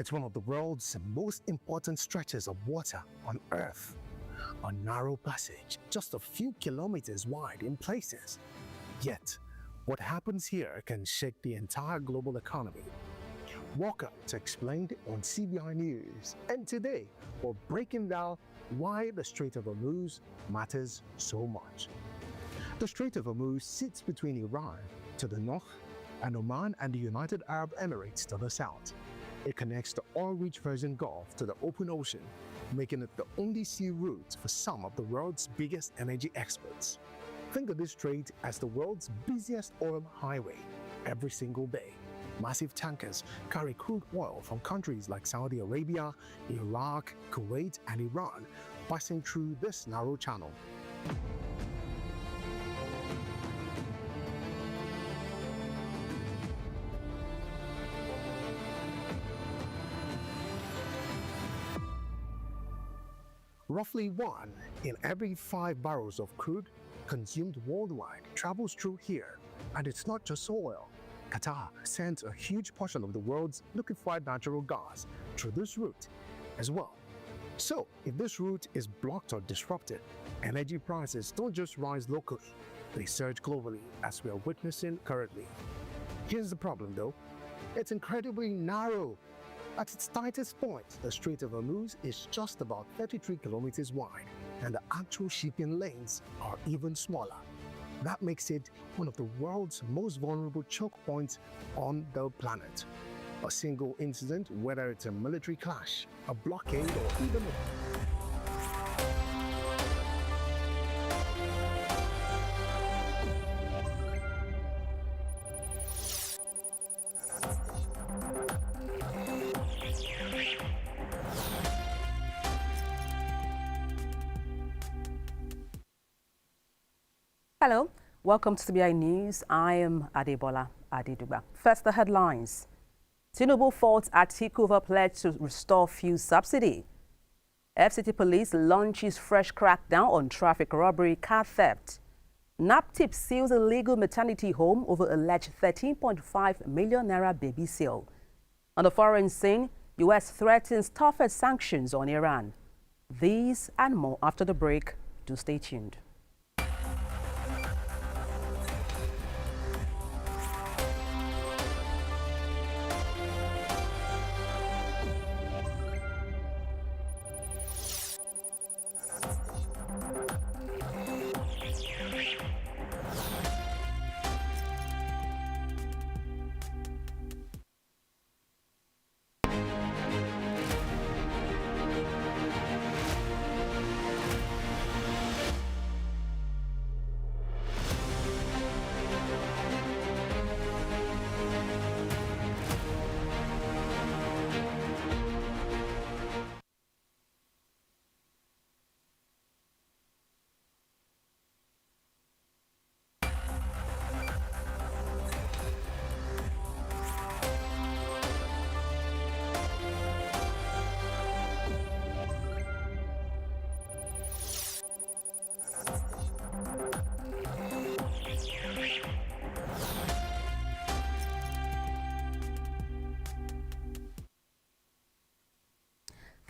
It's one of the world's most important stretches of water on Earth. A narrow passage, just a few kilometers wide in places. Yet, what happens here can shake the entire global economy. Welcome to Explained on CBI News, and today we're breaking down why the Strait of Hormuz matters so much. The Strait of Hormuz sits between Iran to the north and Oman and the United Arab Emirates to the south. It connects the oil-rich Persian Gulf to the open ocean, making it the only sea route for some of the world's biggest energy exports. Think of this strait as the world's busiest oil highway. Every single day, massive tankers carry crude oil from countries like Saudi Arabia, Iraq, Kuwait, and Iran, passing through this narrow channel. Roughly 1 in every 5 barrels of crude consumed worldwide travels through here. And it's not just oil. Qatar sends a huge portion of the world's liquefied natural gas through this route as well. So, if this route is blocked or disrupted, energy prices don't just rise locally, they surge globally, as we are witnessing currently. Here's the problem though, it's incredibly narrow. At its tightest point, the Strait of Hormuz is just about 33 kilometers wide, and the actual shipping lanes are even smaller. That makes it one of the world's most vulnerable choke points on the planet. A single incident, whether it's a military clash, a blockade, or even Hello, welcome to CBI News. I am Adebola Adeduba. First, the headlines. Tinubu faults Atiku over pledge to restore fuel subsidy. FCT Police launches fresh crackdown on traffic robbery, car theft. NAPTIP seals illegal maternity home over alleged 13.5 million naira baby sale. On the foreign scene, U.S. threatens tougher sanctions on Iran. These and more after the break. Do stay tuned.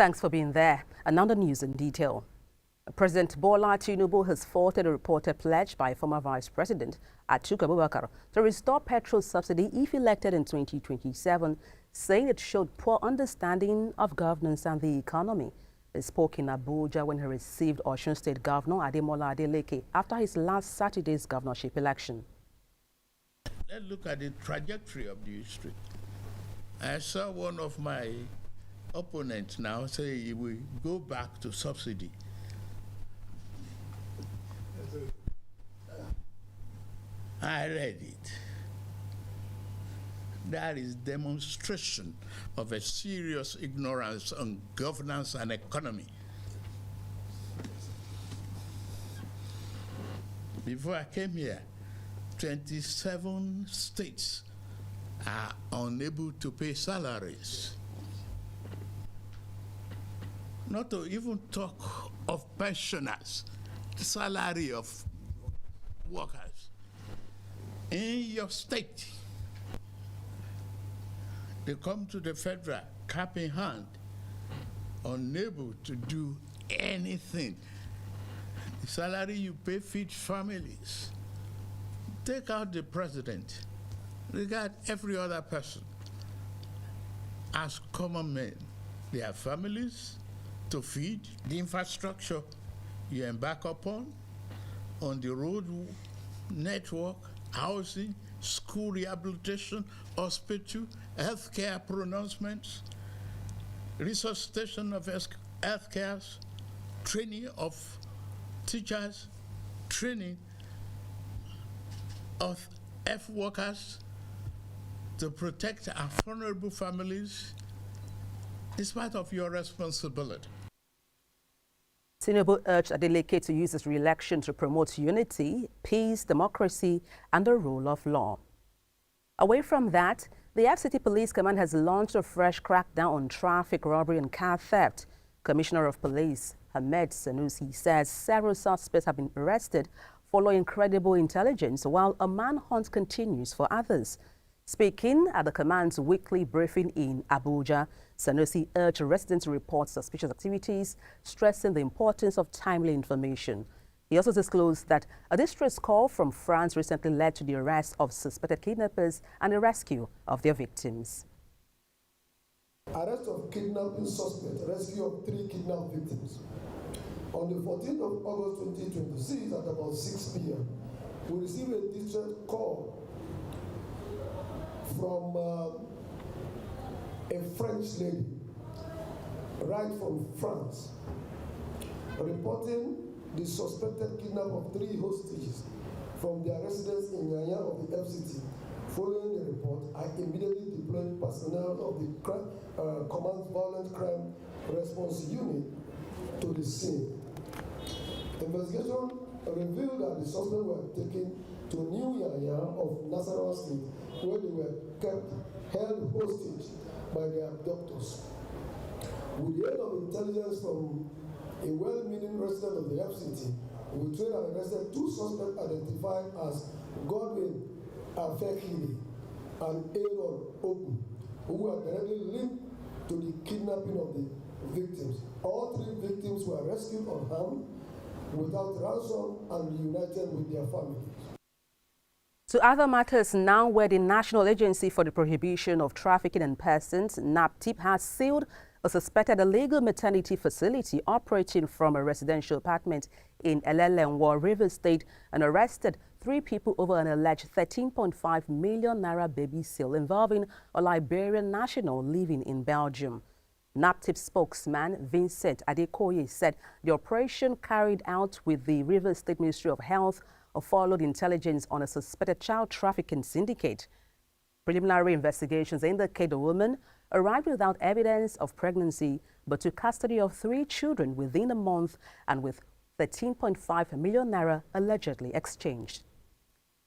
Thanks for being there. And now the news in detail. President Bola Tinubu has faulted a reported pledge by former Vice President Atiku Abubakar to restore petrol subsidy if elected in 2027, saying it showed poor understanding of governance and the economy. He spoke in Abuja when he received Osun State Governor Ademola Adeleke after his last Saturday's governorship election. Let's look at the trajectory of the history. I saw one of my opponents now say he will go back to subsidy. I read it. That is demonstration of a serious ignorance on governance and economy. Before I came here, 27 states are unable to pay salaries. Not to even talk of pensioners, the salary of workers. In your state, They come to the federal, cap in hand, unable to do anything. The salary you pay feeds families. Take out the president. Regard every other person as common men. They have families to feed. The infrastructure you embark upon on the road network, housing, school rehabilitation, hospital, healthcare pronouncements, resuscitation of healthcare, training of teachers, training of health workers to protect our vulnerable families is part of your responsibility. Tinubu urged Adeleke to use his re-election to promote unity, peace, democracy, and the rule of law. Away from that, the FCT Police Command has launched a fresh crackdown on traffic robbery and car theft. Commissioner of Police Ahmed Sanusi says several suspects have been arrested following credible intelligence, while a manhunt continues for others. Speaking at the command's weekly briefing in Abuja, Sanusi urged residents to report suspicious activities, stressing the importance of timely information. He also disclosed that a distress call from France recently led to the arrest of suspected kidnappers and the rescue of their victims. Arrest of kidnapping suspect, rescue of 3 kidnapped victims. On the 14th of August 2026 at about 6 p.m., we received a distress call from a French lady, right from France, reporting the suspected kidnap of 3 hostages from their residence in Yanya of the FCT. Following the report, I immediately deployed personnel of the Command Violent Crime Response Unit to the scene. Investigation revealed that the suspects were taken to New Yanya of Nasarawa State, where they were held hostage by their abductors. With the aid of intelligence from a well-meaning resident of the FCT, we trained and arrested 2 suspects identified as Godwin Afekili and Aaron Oku, who were directly linked to the kidnapping of the victims. All 3 victims were rescued unharmed, without ransom, and reunited with their families. To other matters now, where the National Agency for the Prohibition of Trafficking in Persons, NAPTIP, has sealed a suspected illegal maternity facility operating from a residential apartment in Elelenwo, Rivers State, and arrested 3 people over an alleged 13.5 million naira baby sale involving a Liberian national living in Belgium. NAPTIP spokesman Vincent Adekoye said the operation carried out with the Rivers State Ministry of Health followed intelligence on a suspected child trafficking syndicate. Preliminary investigations indicate the woman arrived without evidence of pregnancy but took custody of 3 children within a month and with 13.5 million naira allegedly exchanged.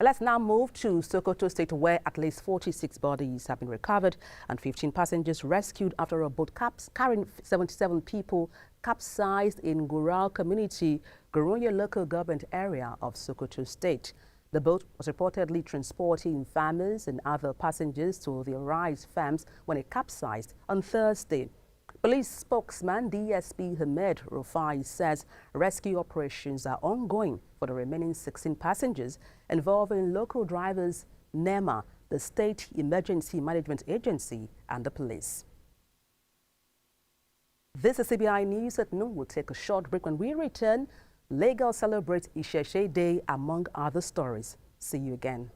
Let's now move to Sokoto State, where at least 46 bodies have been recovered and 15 passengers rescued after a boat carrying 77 people capsized in Gural community, Goronyo local government area of Sokoto State. The boat was reportedly transporting farmers and other passengers to the rice farms when it capsized on Thursday. Police spokesman DSP Hamed Rufai says rescue operations are ongoing for the remaining 16 passengers involving local drivers, NEMA, the State Emergency Management Agency, and the police. This is CBI News at noon. We'll take a short break. When we return, Lagos celebrates Isheshe Day, among other stories. See you again.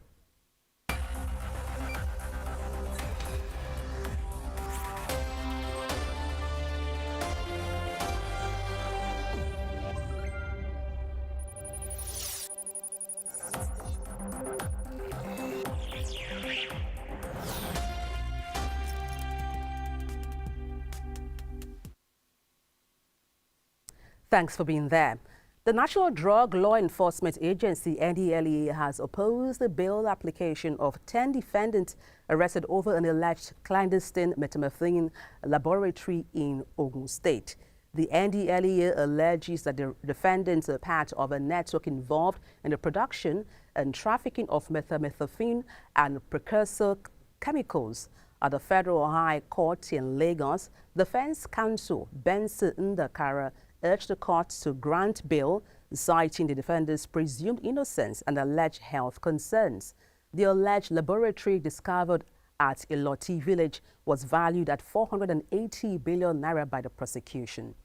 Thanks for being there. The National Drug Law Enforcement Agency, NDLEA, has opposed the bail application of 10 defendants arrested over an alleged clandestine methamphetamine laboratory in Ogun State. The NDLEA alleges that the defendants are part of a network involved in the production and trafficking of methamphetamine and precursor chemicals. At the Federal High Court in Lagos, defense counsel Benson Ndakara urged the court to grant bail, citing the defendant's presumed innocence and alleged health concerns. The alleged laboratory discovered at Iloti village was valued at 480 billion naira by the prosecution.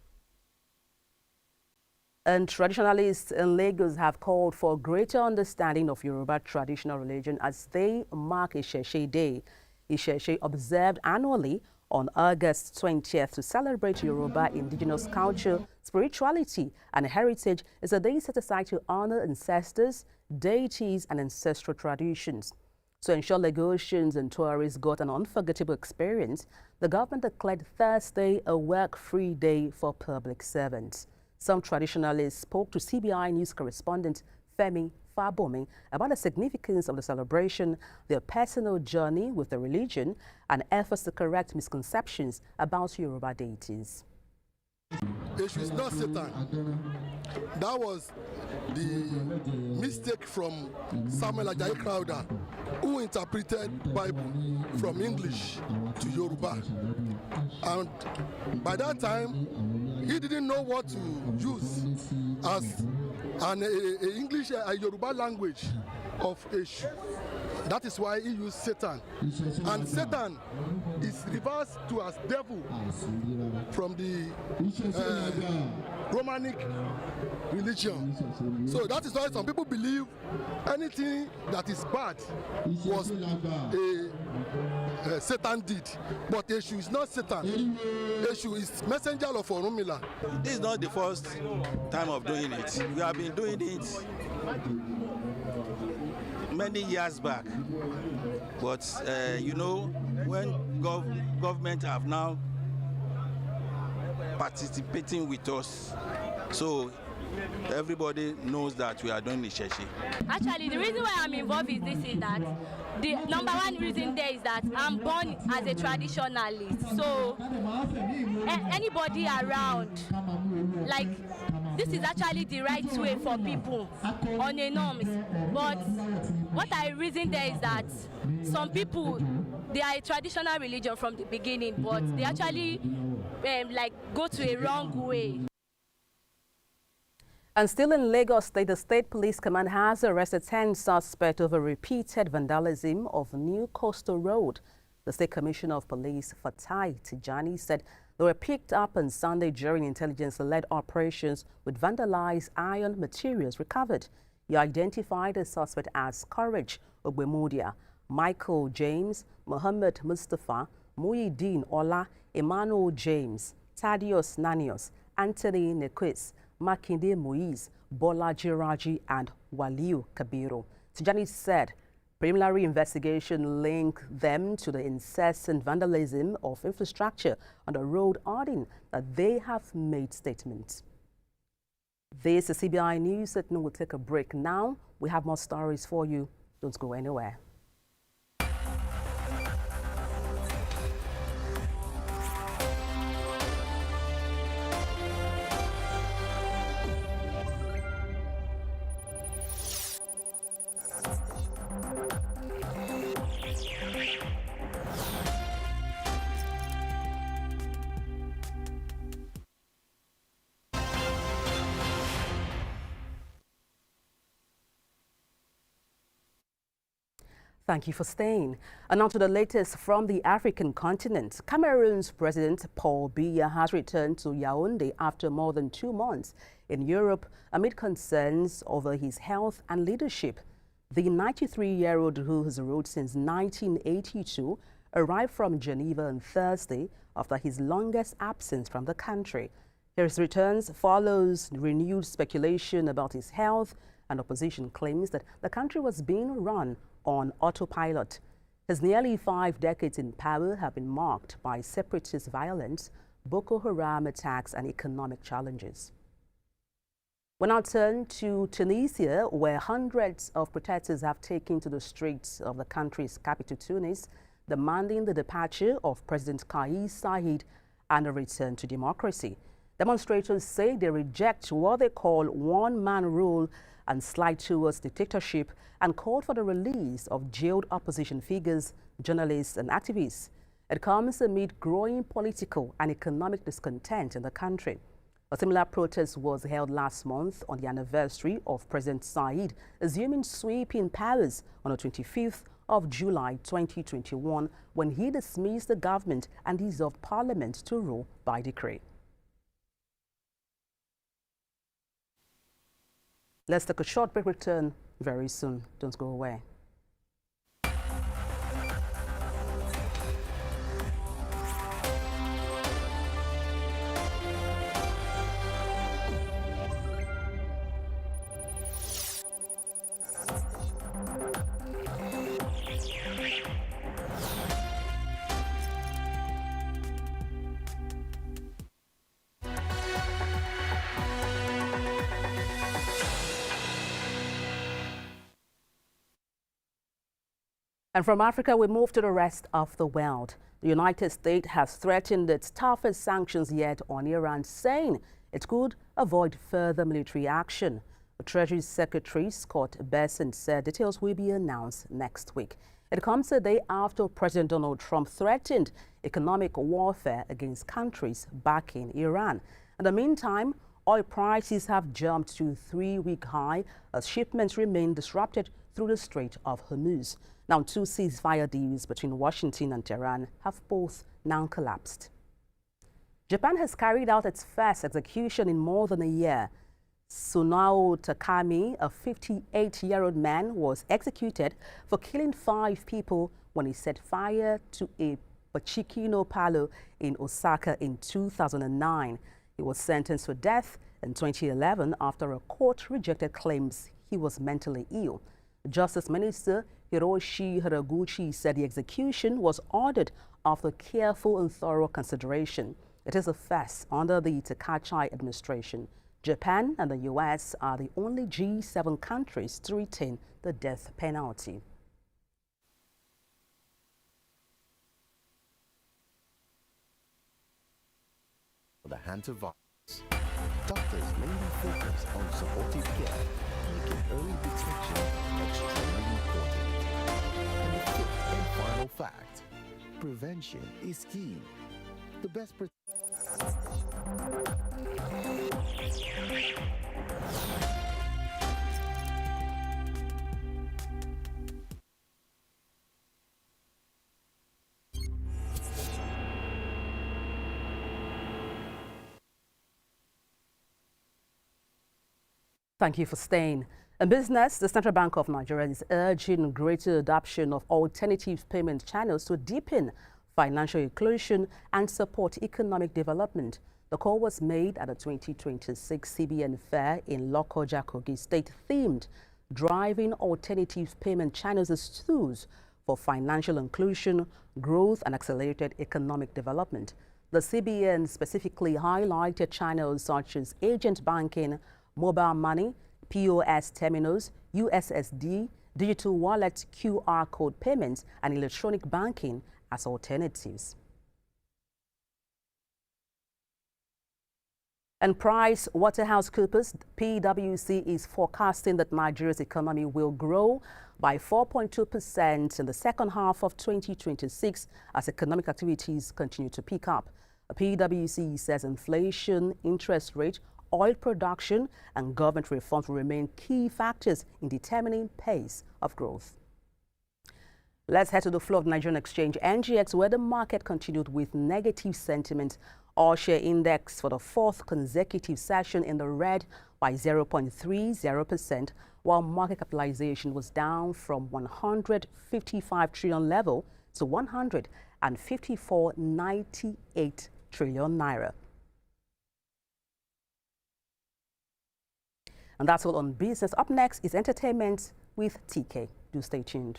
And traditionalists in Lagos have called for greater understanding of Yoruba traditional religion as they mark Isheshe Day. Isheshe, observed annually on August 20th to celebrate Yoruba indigenous culture, spirituality, and heritage, is a day set aside to honor ancestors, deities, and ancestral traditions. To ensure Lagosians and tourists got an unforgettable experience, the government declared Thursday a work-free day for public servants. Some traditionalists spoke to CBI News correspondent Femi Fabomi about the significance of the celebration, their personal journey with the religion, and efforts to correct misconceptions about Yoruba deities. It is not Satan. That was the mistake from Samuel Ajayi Crowther, who interpreted Bible from English to Yoruba. And by that time, he didn't know what to use as a Yoruba language of Eshu. That is why he used Satan. And Satan is reversed to as devil from the Romanic religion. So that is why some people believe anything that is bad was a Satan did. But Eshu is not Satan. Eshu is messenger of Orunmila. This is not the first time of doing it. We have been doing it many years back, but you know, when government have now participating with us, so everybody knows that we are doing Isheshe. Actually, the reason why I'm involved in this is that the number one reason there is that I'm born as a traditionalist. So anybody around, like, this is actually the right way for people on a norms. But what I reason there is that some people, they are a traditional religion from the beginning, but they actually like go to a wrong way. And still in Lagos State, the State Police Command has arrested 10 suspects over repeated vandalism of New Coastal Road. The State Commissioner of Police, Fatai Tijani, said they were picked up on Sunday during intelligence-led operations with vandalized iron materials recovered. He identified the suspect as Courage Ogbemudia, Michael James, Muhammad Mustafa, Muhyiddin Ola, Emmanuel James, Thaddeus Nanios, Anthony Nequis, Makinde Moise, Bola Jiraji, and Waliu Kabiru. Tijani said preliminary investigation linked them to the incessant vandalism of infrastructure on the road, adding that they have made statements. This is CBI News. We'll take a break now. We have more stories for you. Don't go anywhere. Thank you for staying. And now to the latest from the African continent. Cameroon's President Paul Biya has returned to Yaoundé after more than 2 months in Europe amid concerns over his health and leadership. The 93-year-old, who has ruled since 1982, arrived from Geneva on Thursday after his longest absence from the country. His return follows renewed speculation about his health, and opposition claims that the country was being run on autopilot. His nearly 5 decades in power have been marked by separatist violence, Boko Haram attacks, and economic challenges. We now turn to Tunisia, where hundreds of protesters have taken to the streets of the country's capital, Tunis, demanding the departure of President Kais Saied and a return to democracy. Demonstrators say they reject what they call one-man rule and slide towards dictatorship, and called for the release of jailed opposition figures, journalists, and activists. It comes amid growing political and economic discontent in the country. A similar protest was held last month on the anniversary of President Said assuming sweeping powers on the 25th of July 2021 when he dismissed the government and dissolved parliament to rule by decree. Let's take a short break, return very soon. Don't go away. And from Africa, we move to the rest of the world. The United States has threatened its toughest sanctions yet on Iran, saying it could avoid further military action. The Treasury Secretary Scott Bessent said details will be announced next week. It comes a day after President Donald Trump threatened economic warfare against countries backing Iran. In the meantime, oil prices have jumped to a 3-week high as shipments remain disrupted through the Strait of Hormuz. Now, 2 ceasefire deals between Washington and Tehran have both now collapsed. Japan has carried out its first execution in more than a year. Sunao Takami, a 58-year-old man, was executed for killing 5 people when he set fire to a Pachikino Palo in Osaka in 2009. He was sentenced to death in 2011 after a court rejected claims he was mentally ill. Justice Minister Hiroshi Haraguchi said the execution was ordered after careful and thorough consideration. It is a first under the Takachi administration. Japan and the U.S. are the only G7 countries to retain the death penalty. For the hantavirus, doctors mainly focus on supportive care, making early detection extremely important. And the fifth and final fact, prevention is key. The best Thank you for staying. In business, the Central Bank of Nigeria is urging greater adoption of alternative payment channels to deepen financial inclusion and support economic development. The call was made at the 2026 CBN Fair in Lokoja, Kogi State, themed Driving Alternative Payment Channels as Tools for Financial Inclusion, Growth and Accelerated Economic Development. The CBN specifically highlighted channels such as agent banking, mobile money, POS terminals, USSD, digital wallet, QR code payments, and electronic banking as alternatives. And PricewaterhouseCoopers, PwC, is forecasting that Nigeria's economy will grow by 4.2% in the second half of 2026 as economic activities continue to pick up. PwC says inflation, interest rate, oil production and government reforms will remain key factors in determining pace of growth. Let's head to the floor of the Nigerian exchange, NGX, where the market continued with negative sentiment. All share index for the 4th consecutive session in the red by 0.30%, while market capitalization was down from 155 trillion level to 154.98 trillion naira. And that's all on business. Up next is entertainment with TK. Do stay tuned.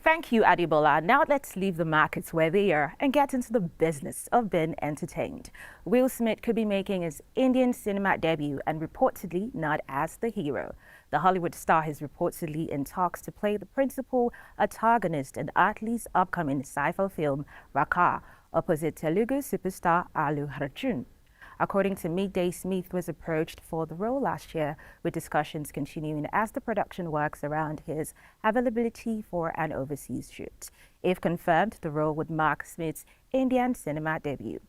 Thank you, Adibola. Now let's leave the markets where they are and get into the business of being entertained. Will Smith could be making his Indian cinema debut and reportedly not as the hero. The Hollywood star is reportedly in talks to play the principal antagonist in Atli's upcoming sci-fi film Raka, opposite Telugu superstar Allu Arjun. According to Midday, Smith was approached for the role last year, with discussions continuing as the production works around his availability for an overseas shoot. If confirmed, the role would mark Smith's Indian cinema debut.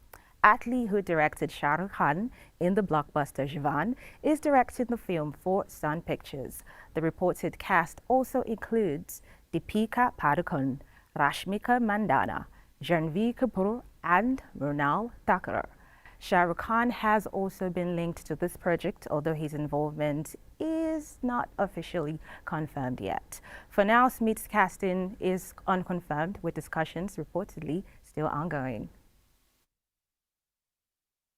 Atli, who directed Shah Rukh Khan in the blockbuster Jawan, is directing the film for Sun Pictures. The reported cast also includes Deepika Padukone, Rashmika Mandanna, Janvi Kapoor, and Mrunal Thakur. Shah Rukh Khan has also been linked to this project, although his involvement is not officially confirmed yet. For now, Smith's casting is unconfirmed, with discussions reportedly still ongoing.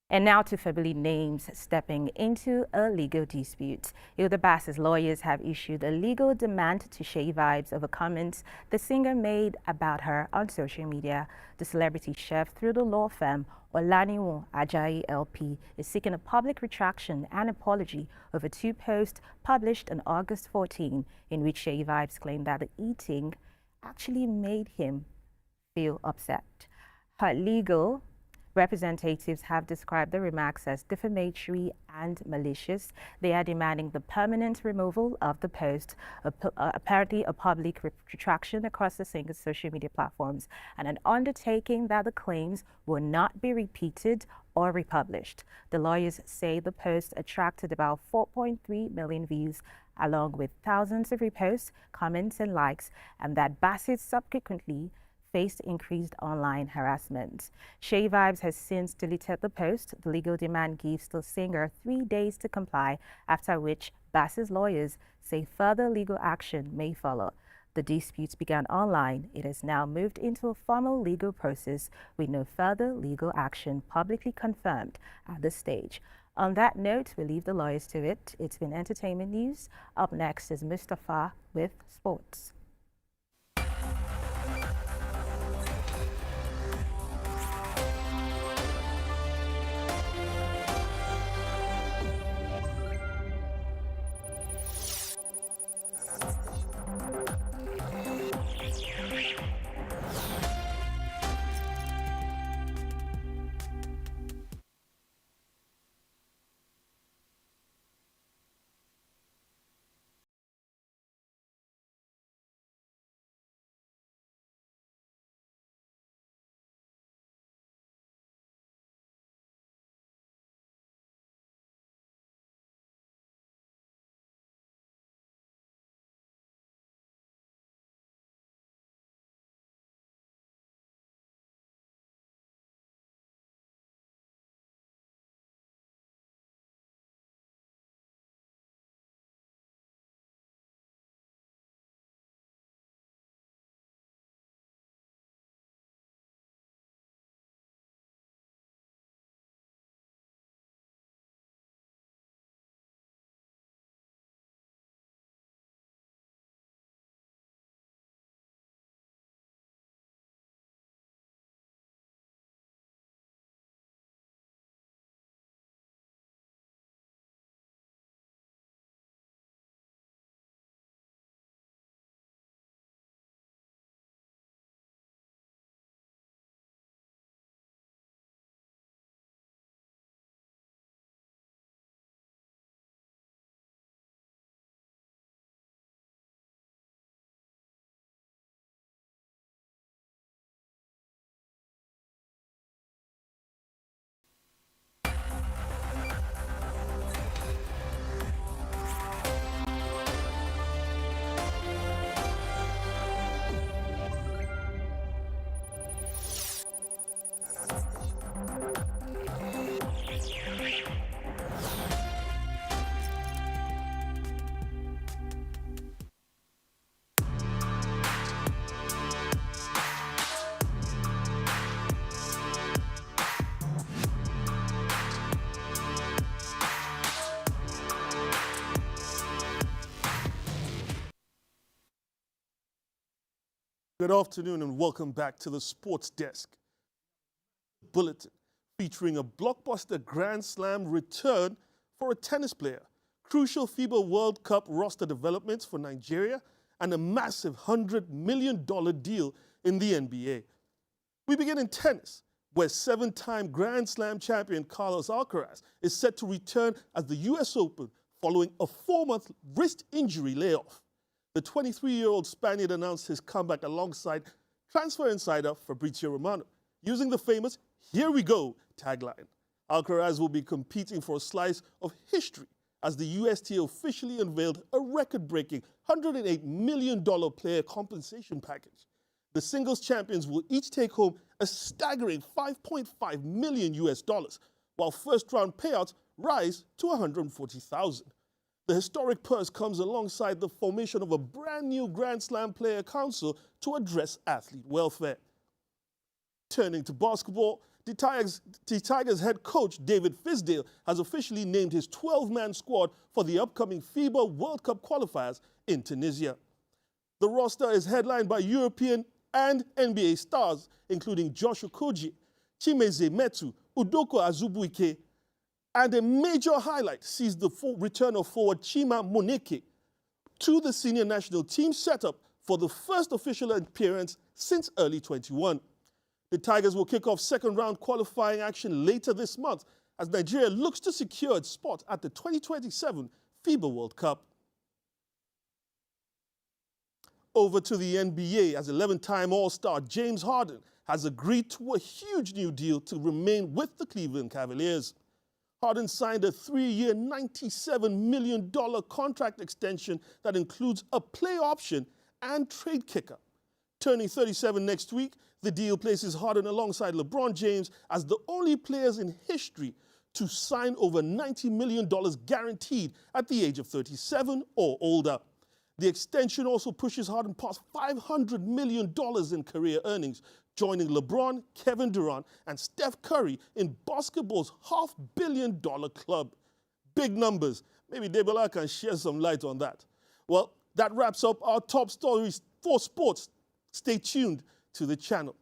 And now to family names stepping into a legal dispute. Hilda Bass's lawyers have issued a legal demand to Shay Vibes over comments the singer made about her on social media. The celebrity chef, through the law firm Olaniwon Ajayi LP, is seeking a public retraction and apology over two posts published on August 14, in which Shay Vibes claimed that the eating actually made him feel upset. Her legal representatives have described the remarks as defamatory and malicious. They are demanding the permanent removal of the post, apparently a public retraction across the singer's social media platforms, and an undertaking that the claims will not be repeated or republished. The lawyers say the post attracted about 4.3 million views, along with thousands of reposts, comments, and likes, and that Bassett subsequently faced increased online harassment. Shay Vibes has since deleted the post. The legal demand gives the singer 3 days to comply, after which Bass's lawyers say further legal action may follow. The dispute began online. It has now moved into a formal legal process with no further legal action publicly confirmed at this stage. On that note, we leave the lawyers to it. It's been entertainment news. Up next is Mustafa with sports. Good afternoon and welcome back to the Sports Desk Bulletin, featuring a blockbuster Grand Slam return for a tennis player, crucial FIBA World Cup roster developments for Nigeria, and a massive $100 million deal in the NBA. We begin in tennis, where seven-time Grand Slam champion Carlos Alcaraz is set to return at the US Open following a 4-month wrist injury layoff. The 23-year-old Spaniard announced his comeback alongside transfer insider Fabrizio Romano, using the famous "Here we go" tagline. Alcaraz will be competing for a slice of history as the USTA officially unveiled a record-breaking $108 million player compensation package. The singles champions will each take home a staggering $5.5 million, while first-round payouts rise to $140,000. The historic purse comes alongside the formation of a brand new Grand Slam Player Council to address athlete welfare. Turning to basketball, the Tigers head coach David Fisdale has officially named his 12-man squad for the upcoming FIBA World Cup qualifiers in Tunisia. The roster is headlined by European and NBA stars, including Josh Okogie, Chimeze Metu, Udoko Azubuike, and a major highlight sees the return of forward Chima Moneke to the senior national team setup for the first official appearance since early 21. The Tigers will kick off second-round qualifying action later this month as Nigeria looks to secure its spot at the 2027 FIBA World Cup. Over to the NBA as 11-time All-Star James Harden has agreed to a huge new deal to remain with the Cleveland Cavaliers. Harden signed a 3-year, $97 million contract extension that includes a play option and trade kicker. Turning 37 next week, the deal places Harden alongside LeBron James as the only players in history to sign over $90 million guaranteed at the age of 37 or older. The extension also pushes Harden past $500 million in career earnings, joining LeBron, Kevin Durant, and Steph Curry in basketball's $500 million club. Big numbers. Maybe Debola can shed some light on that. Well, that wraps up our top stories for sports. Stay tuned to the channel.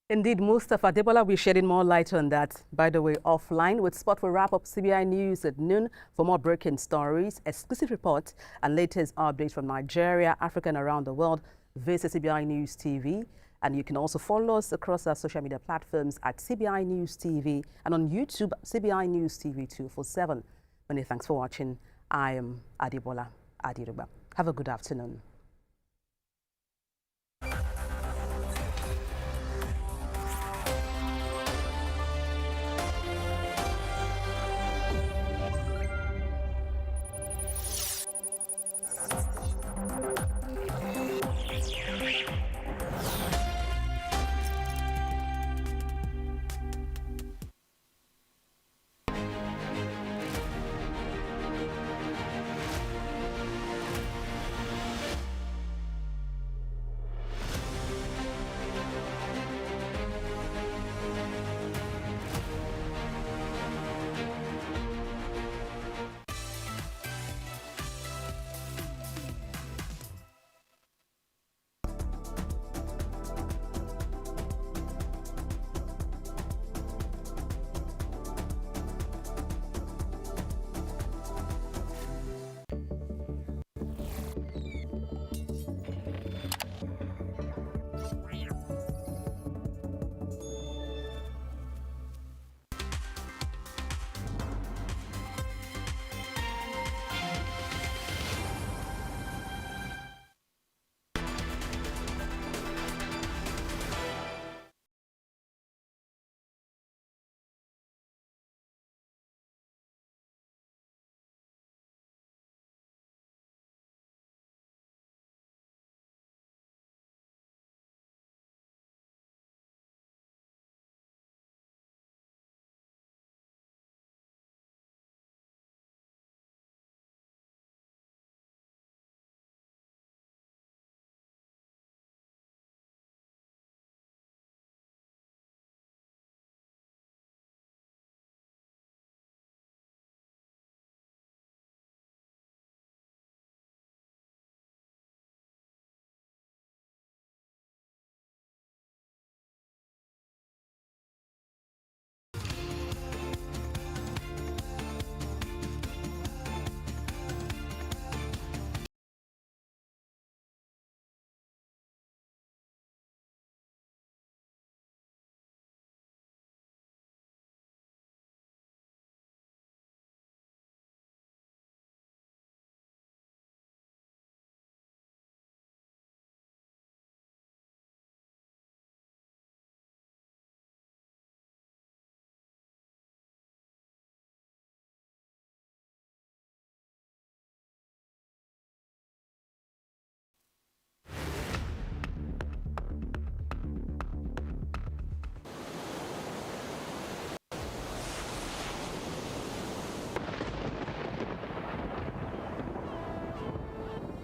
Indeed, Mustafa Debola will be shedding more light on that. By the way, offline with sport, will wrap up CBI News at noon for more breaking stories, exclusive reports, and latest updates from Nigeria, Africa, and around the world. Visit CBI News TV, and you can also follow us across our social media platforms at CBI News TV and on YouTube, CBI News TV 247. Many thanks for watching. I am Adebola Adirugba. Have a good afternoon.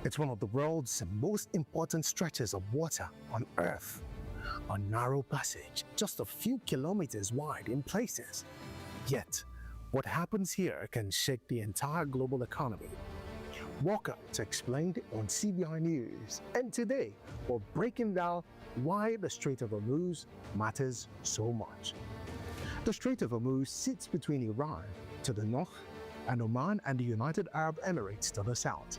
It's one of the world's most important stretches of water on Earth. A narrow passage, just a few kilometers wide in places. Yet, what happens here can shake the entire global economy. Welcome to Explained on CBI News, and today we're breaking down why the Strait of Hormuz matters so much. The Strait of Hormuz sits between Iran to the north and Oman and the United Arab Emirates to the south.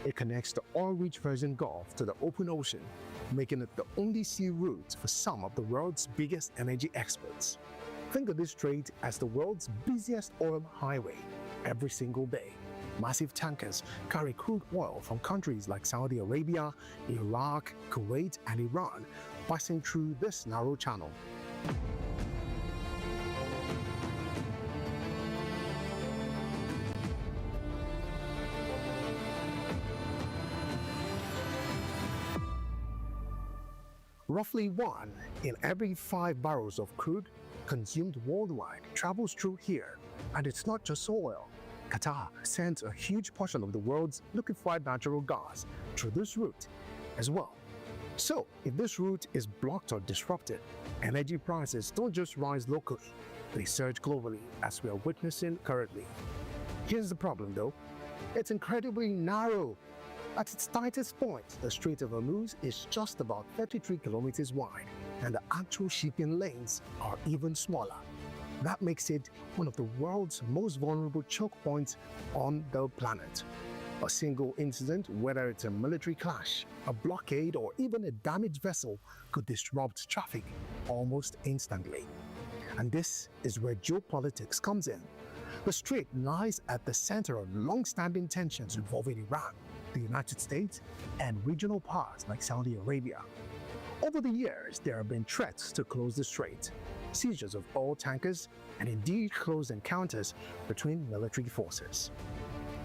It connects the oil-rich Persian Gulf to the open ocean, making it the only sea route for some of the world's biggest energy exports. Think of this strait as the world's busiest oil highway. Every single day, massive tankers carry crude oil from countries like Saudi Arabia, Iraq, Kuwait, and Iran, passing through this narrow channel. Roughly 1 in every 5 barrels of crude consumed worldwide travels through here. And it's not just oil. Qatar sends a huge portion of the world's liquefied natural gas through this route as well. So, if this route is blocked or disrupted, energy prices don't just rise locally, they surge globally, as we are witnessing currently. Here's the problem though, it's incredibly narrow. At its tightest point, the Strait of Hormuz is just about 33 kilometers wide, and the actual shipping lanes are even smaller. That makes it one of the world's most vulnerable choke points on the planet. A single incident, whether it's a military clash, a blockade, or even a damaged vessel, could disrupt traffic almost instantly. And this is where geopolitics comes in. The strait lies at the center of long-standing tensions involving Iran, the United States, and regional powers like Saudi Arabia. Over the years, there have been threats to close the strait, seizures of oil tankers, and indeed close encounters between military forces.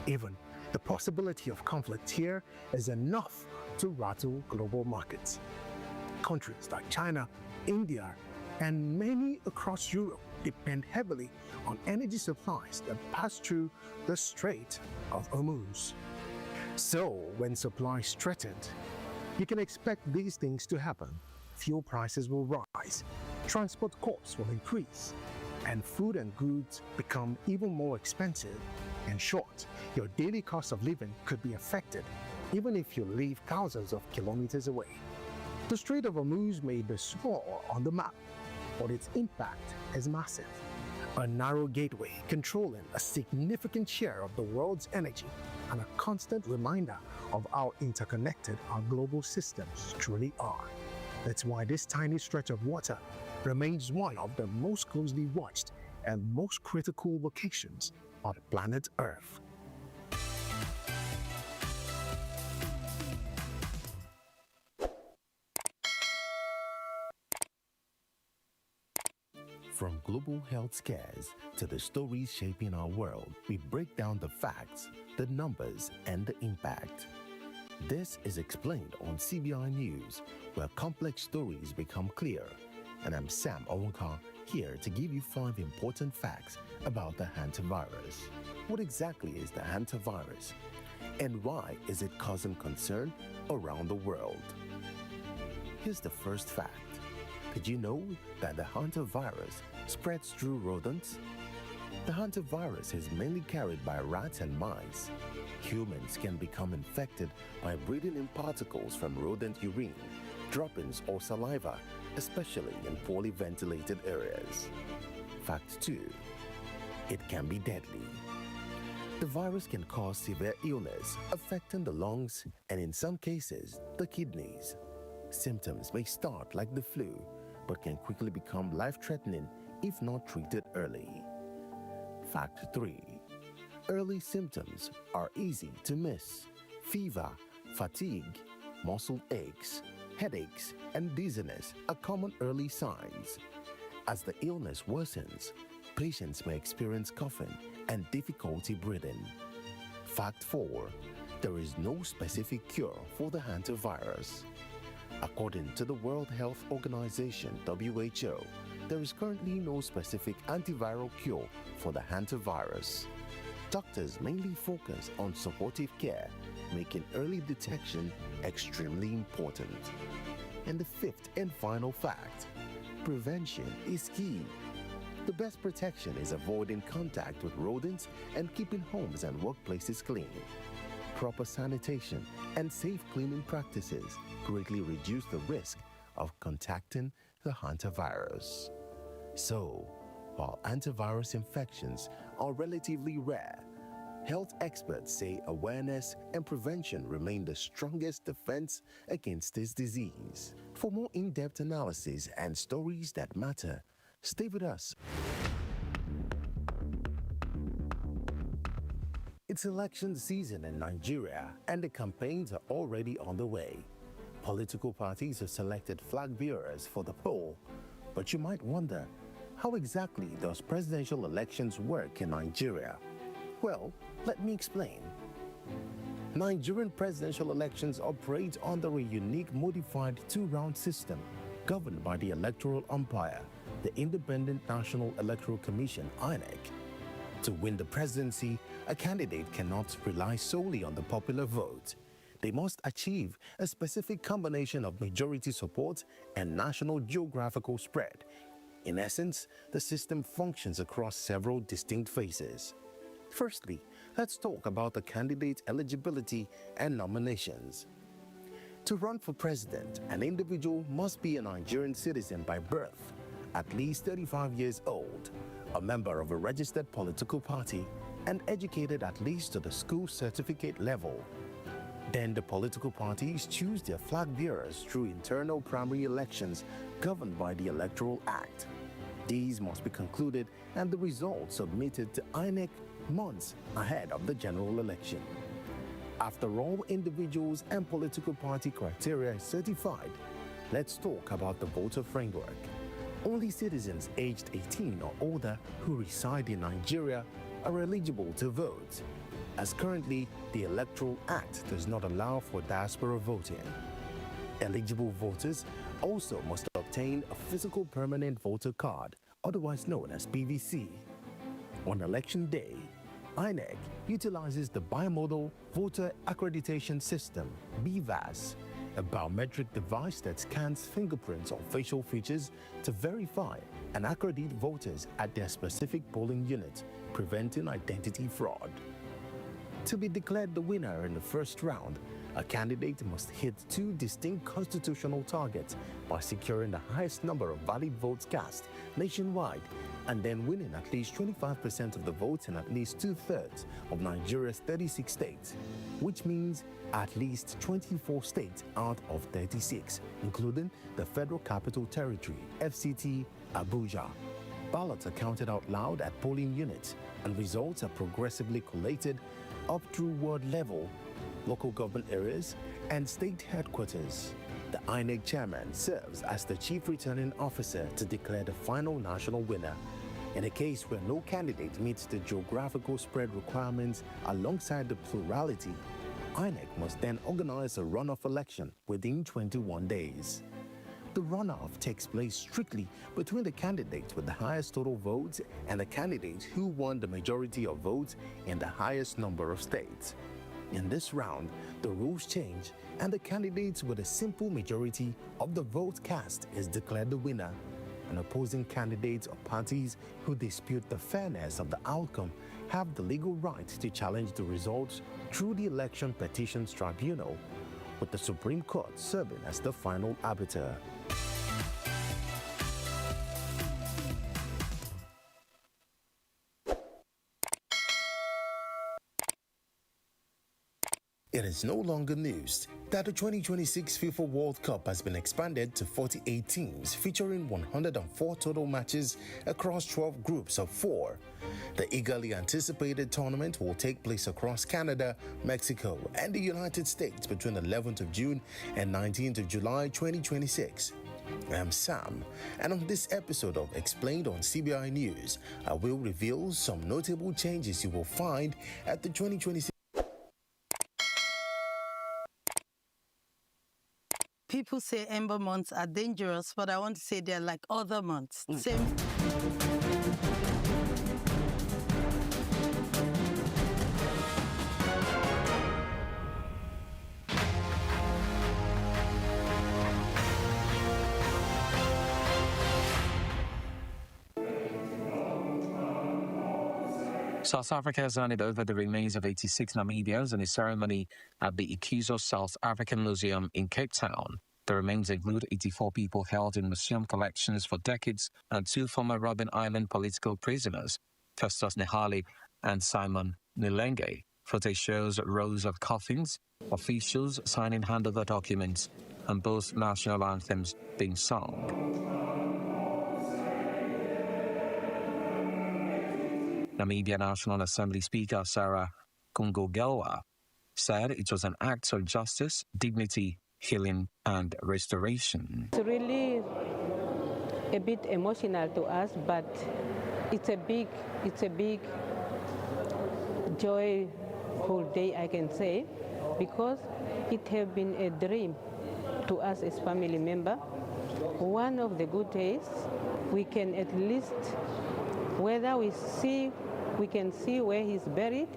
Even the possibility of conflict here is enough to rattle global markets. Countries like China, India, and many across Europe depend heavily on energy supplies that pass through the Strait of Hormuz. So, when supply is threatened, you can expect these things to happen. Fuel prices will rise, transport costs will increase, and food and goods become even more expensive. In short, your daily cost of living could be affected, even if you live thousands of kilometers away. The Strait of Hormuz may be small on the map, but its impact is massive. A narrow gateway controlling a significant share of the world's energy, and a constant reminder of how interconnected our global systems truly are. That's why this tiny stretch of water remains one of the most closely watched and most critical locations on planet Earth. From global health scares to the stories shaping our world, we break down the facts, the numbers, and the impact. This is Explained on CBI News, where complex stories become clear. And I'm Sam Owonka, here to give you 5 important facts about the hantavirus. What exactly is the hantavirus? And why is it causing concern around the world? Here's the first fact. Did you know that the hantavirus spreads through rodents? The hantavirus is mainly carried by rats and mice. Humans can become infected by breathing in particles from rodent urine, droppings, or saliva, especially in poorly ventilated areas. Fact 2. It can be deadly. The virus can cause severe illness, affecting the lungs and, in some cases, the kidneys. Symptoms may start like the flu, but can quickly become life-threatening if not treated early. Fact 3. Early symptoms are easy to miss. Fever, fatigue, muscle aches, headaches, and dizziness are common early signs. As the illness worsens, patients may experience coughing and difficulty breathing. Fact 4. There is no specific cure for the hantavirus. According to the World Health Organization, WHO, there is currently no specific antiviral cure for the hantavirus. Doctors mainly focus on supportive care, making early detection extremely important. And the fifth and final fact, prevention is key. The best protection is avoiding contact with rodents and keeping homes and workplaces clean. Proper sanitation and safe cleaning practices greatly reduce the risk of contacting the hantavirus. So, while antivirus infections are relatively rare, health experts say awareness and prevention remain the strongest defense against this disease. For more in-depth analysis and stories that matter, stay with us. It's election season in Nigeria, and the campaigns are already on the way. Political parties have selected flag bearers for the poll, but you might wonder, how exactly does presidential elections work in Nigeria? Well, let me explain. Nigerian presidential elections operate under a unique modified two-round system governed by the electoral umpire, the Independent National Electoral Commission, INEC. To win the presidency, a candidate cannot rely solely on the popular vote. They must achieve a specific combination of majority support and national geographical spread. In essence, the system functions across several distinct phases. Firstly, let's talk about the candidate eligibility and nominations. To run for president, an individual must be a Nigerian citizen by birth, at least 35 years old, a member of a registered political party, and educated at least to the school certificate level. Then the political parties choose their flag bearers through internal primary elections governed by the Electoral Act. These must be concluded and the results submitted to INEC months ahead of the general election. After all individuals and political party criteria is certified, let's talk about the voter framework. Only citizens aged 18 or older who reside in Nigeria are eligible to vote, as currently the Electoral Act does not allow for diaspora voting. Eligible voters also must obtain a physical permanent voter card, otherwise known as PVC. On election day, INEC utilizes the Bimodal Voter Accreditation System, BVAS, a biometric device that scans fingerprints or facial features to verify and accredit voters at their specific polling unit, preventing identity fraud. To be declared the winner in the first round, a candidate must hit two distinct constitutional targets by securing the highest number of valid votes cast nationwide and then winning at least 25% of the votes in at least 2/3 of Nigeria's 36 states, which means at least 24 states out of 36, including the Federal Capital Territory, FCT, Abuja. Ballots are counted out loud at polling units, and results are progressively collated up through ward level, local government areas, and state headquarters. The INEC chairman serves as the chief returning officer to declare the final national winner. In a case where no candidate meets the geographical spread requirements alongside the plurality, INEC must then organize a runoff election within 21 days. The runoff takes place strictly between the candidate with the highest total votes and the candidate who won the majority of votes in the highest number of states. In this round, the rules change and the candidate with a simple majority of the votes cast is declared the winner. And opposing candidates or parties who dispute the fairness of the outcome have the legal right to challenge the results through the Election Petitions Tribunal, with the Supreme Court serving as the final arbiter. It is no longer news that the 2026 FIFA World Cup has been expanded to 48 teams, featuring 104 total matches across 12 groups of 4. The eagerly anticipated tournament will take place across Canada, Mexico, and the United States between 11th of June and 19th of July 2026. I'm Sam, and on this episode of Explained on CBI News, I will reveal some notable changes you will find at the 2026. People say Ember months are dangerous, but I want to say they're like other months. Same. South Africa has handed over the remains of 86 Namibians in a ceremony at the Ikizo South African Museum in Cape Town. The remains include 84 people held in museum collections for decades and 2 former Robben Island political prisoners, Festus Nehali and Simon Nilenge. Footage shows rows of coffins, officials signing handover documents, and both national anthems being sung. Namibia National Assembly Speaker Sarah Kungogelwa said it was an act of justice, dignity, healing, and restoration. It's really a bit emotional to us, but it's a big joyful day, I can say, because it has been a dream to us as family member. One of the good days, we can at least, whether we can see where he's buried,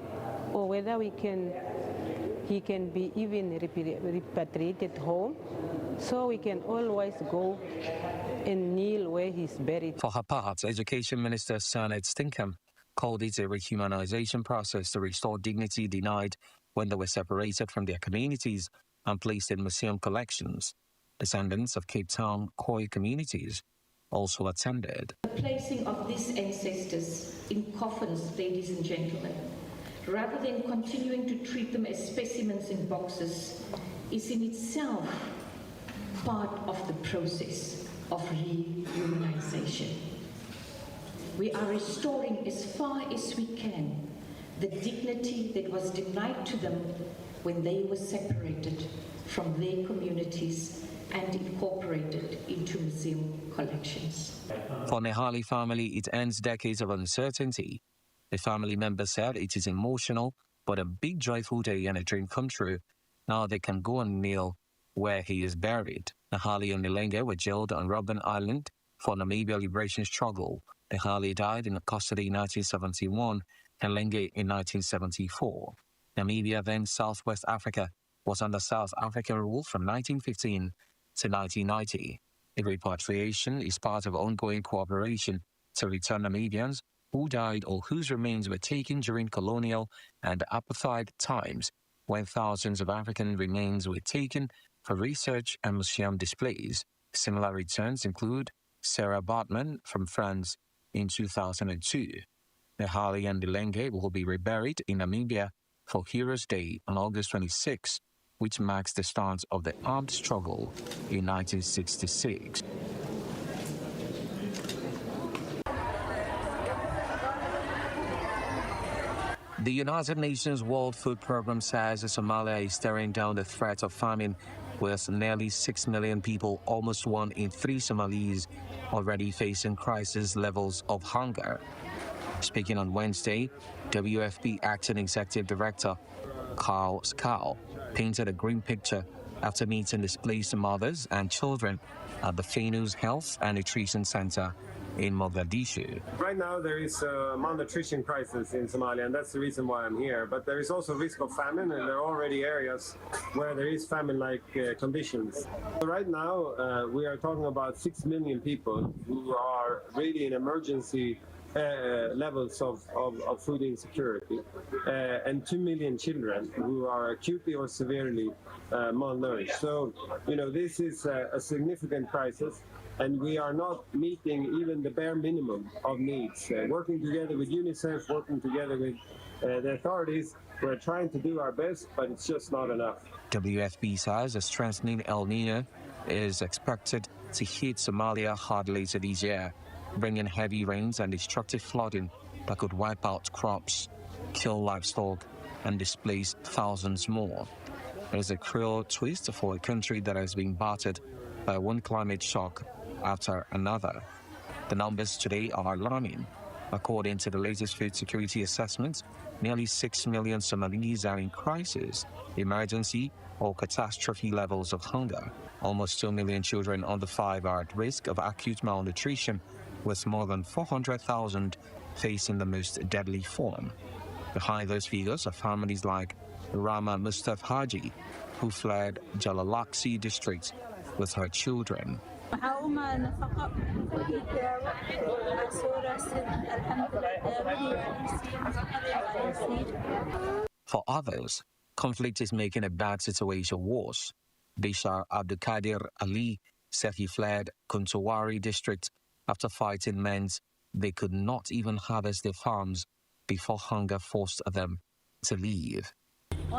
or whether he can be even repatriated home, so we can always go and kneel where he's buried. For her part, Education Minister Sanet Stinkham called it a rehumanization process to restore dignity denied when they were separated from their communities and placed in museum collections. Descendants of Cape Town Khoi communities also attended. The placing of these ancestors in coffins, ladies and gentlemen, rather than continuing to treat them as specimens in boxes, is in itself part of the process of rehumanization. We are restoring as far as we can the dignity that was denied to them when they were separated from their communities and incorporated into museum collections. For Nehali family, it ends decades of uncertainty. The family member said it is emotional, but a big joyful day and a dream come true. Now they can go and kneel where he is buried. Nehali and Nilenge were jailed on Robben Island for Namibia liberation struggle. Nehali died in custody in 1971 and Nilenge in 1974. Namibia, then Southwest Africa, was under South African rule from 1915 to 1990. A repatriation is part of ongoing cooperation to return Namibians who died or whose remains were taken during colonial and apartheid times, when thousands of African remains were taken for research and museum displays. Similar returns include Sarah Bartman from France in 2002. Nehali and Nilenge will be reburied in Namibia for Heroes Day on August 26, which marks the start of the armed struggle in 1966. The United Nations World Food Programme says Somalia is staring down the threat of famine, with nearly 6 million people, almost 1 in 3 Somalis, already facing crisis levels of hunger. Speaking on Wednesday, WFP Acting Executive Director Carl Scow painted a grim picture after meeting displaced mothers and children at the Fenus Health and Nutrition Center in Mogadishu. Right now there is a malnutrition crisis in Somalia, and that's the reason why I'm here. But there is also risk of famine, and there are already areas where there is famine-like conditions. So right now we are talking about 6 million people who are really in emergency levels of food insecurity, and 2 million children who are acutely or severely malnourished. So, this is a significant crisis, and we are not meeting even the bare minimum of needs. Working together with UNICEF, working together with the authorities, we're trying to do our best, but it's just not enough. WFP says a strengthening El Nino is expected to hit Somalia hard later this year, bringing heavy rains and destructive flooding that could wipe out crops, kill livestock, and displace thousands more. It is a cruel twist for a country that has been battered by one climate shock after another. The numbers today are alarming. According to the latest food security assessment, nearly 6 million Somalis are in crisis, emergency, or catastrophe levels of hunger. Almost 2 million children under 5 are at risk of acute malnutrition, with more than 400,000 facing the most deadly form. Behind those figures are families like Rama Mustaf Haji, who fled Jalalaksi district with her children. For others, conflict is making a bad situation worse. Bishar Abdulkadir Ali said he fled Kuntawari district after fighting meant they could not even harvest their farms before hunger forced them to leave. The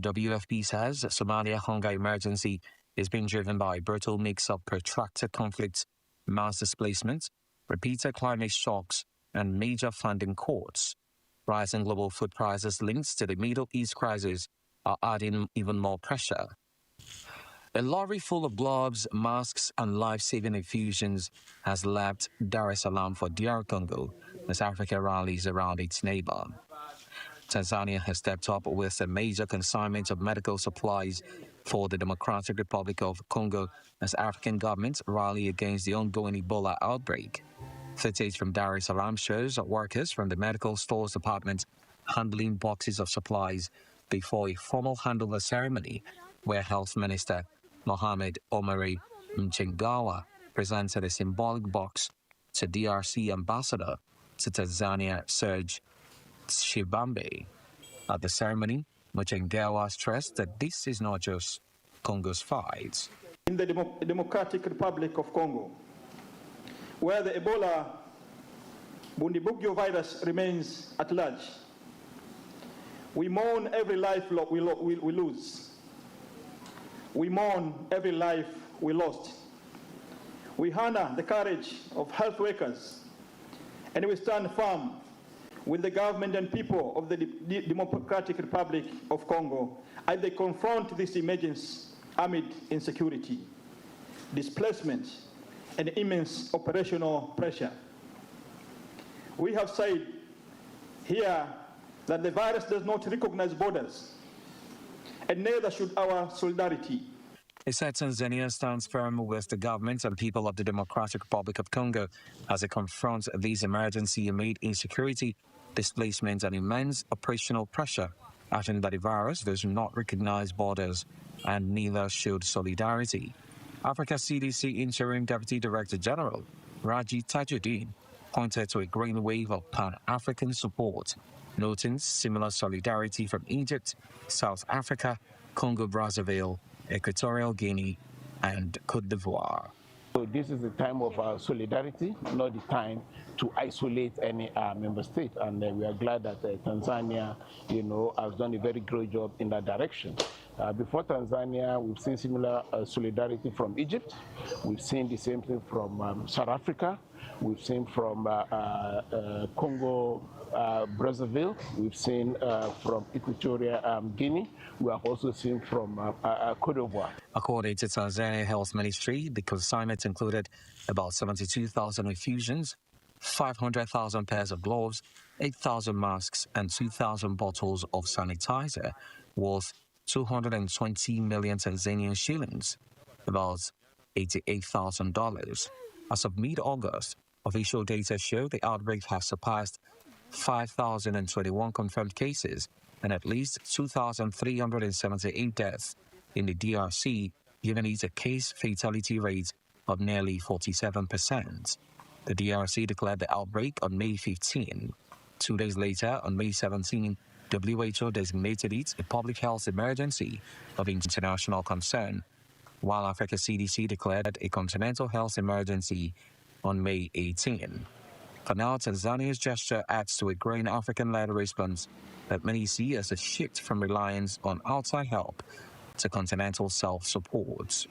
WFP says Somalia hunger emergency is being driven by a brutal mix of protracted conflicts, mass displacement, repeated climate shocks, and major funding cuts. Rising global food prices linked to the Middle East crisis are adding even more pressure. A lorry full of gloves, masks, and life-saving infusions has left Dar es Salaam for DR Congo as Africa rallies around its neighbor. Tanzania has stepped up with a major consignment of medical supplies for the Democratic Republic of Congo as African governments rally against the ongoing Ebola outbreak. Footage from Dar es Salaam shows workers from the medical stores department handling boxes of supplies before a formal handover ceremony where Health Minister Mohamed Omari Mchengawa presented a symbolic box to DRC Ambassador to Tanzania Serge Shibambe. At the ceremony, Mchengawa stressed that this is not just Congo's fight. In the Democratic Republic of Congo, where the Ebola Bundibugyo virus remains at large, we mourn every life we lose. We mourn every life we lost. We honor the courage of health workers, and we stand firm with the government and people of the Democratic Republic of Congo as they confront this emergency amid insecurity, displacement, and immense operational pressure. We have said here that the virus does not recognize borders, and neither should our solidarity. He said Tanzania stands firm with the government and people of the Democratic Republic of Congo as it confronts these emergency amid insecurity, displacement, and immense operational pressure, adding that the virus does not recognize borders and neither should solidarity. Africa CDC Interim Deputy Director General Raji Tajuddin pointed to a growing wave of Pan-African support, noting similar solidarity from Egypt, South Africa, Congo-Brazzaville, Equatorial Guinea, and Cote d'Ivoire. So this is the time of solidarity, not the time to isolate any member state. And we are glad that Tanzania, has done a very great job in that direction. Before Tanzania, we've seen similar solidarity from Egypt. We've seen the same thing from South Africa. We've seen from Congo, Brazzaville. We've seen from Equatorial Guinea. We have also seen from Cote d'Ivoire. According to Tanzania Health Ministry, the consignment included about 72,000 infusions, 500,000 pairs of gloves, 8,000 masks, and 2,000 bottles of sanitizer worth 220 million Tanzanian shillings, about $88,000. As of mid-August, official data show the outbreak has surpassed 5,021 confirmed cases and at least 2,378 deaths in the DRC, giving it a case fatality rate of nearly 47%. The DRC declared the outbreak on May 15. 2 days later, on May 17, WHO designated it a public health emergency of international concern, while Africa CDC declared a continental health emergency on May 18. For now, Tanzania's gesture adds to a growing African-led response that many see as a shift from reliance on outside help to continental self-support.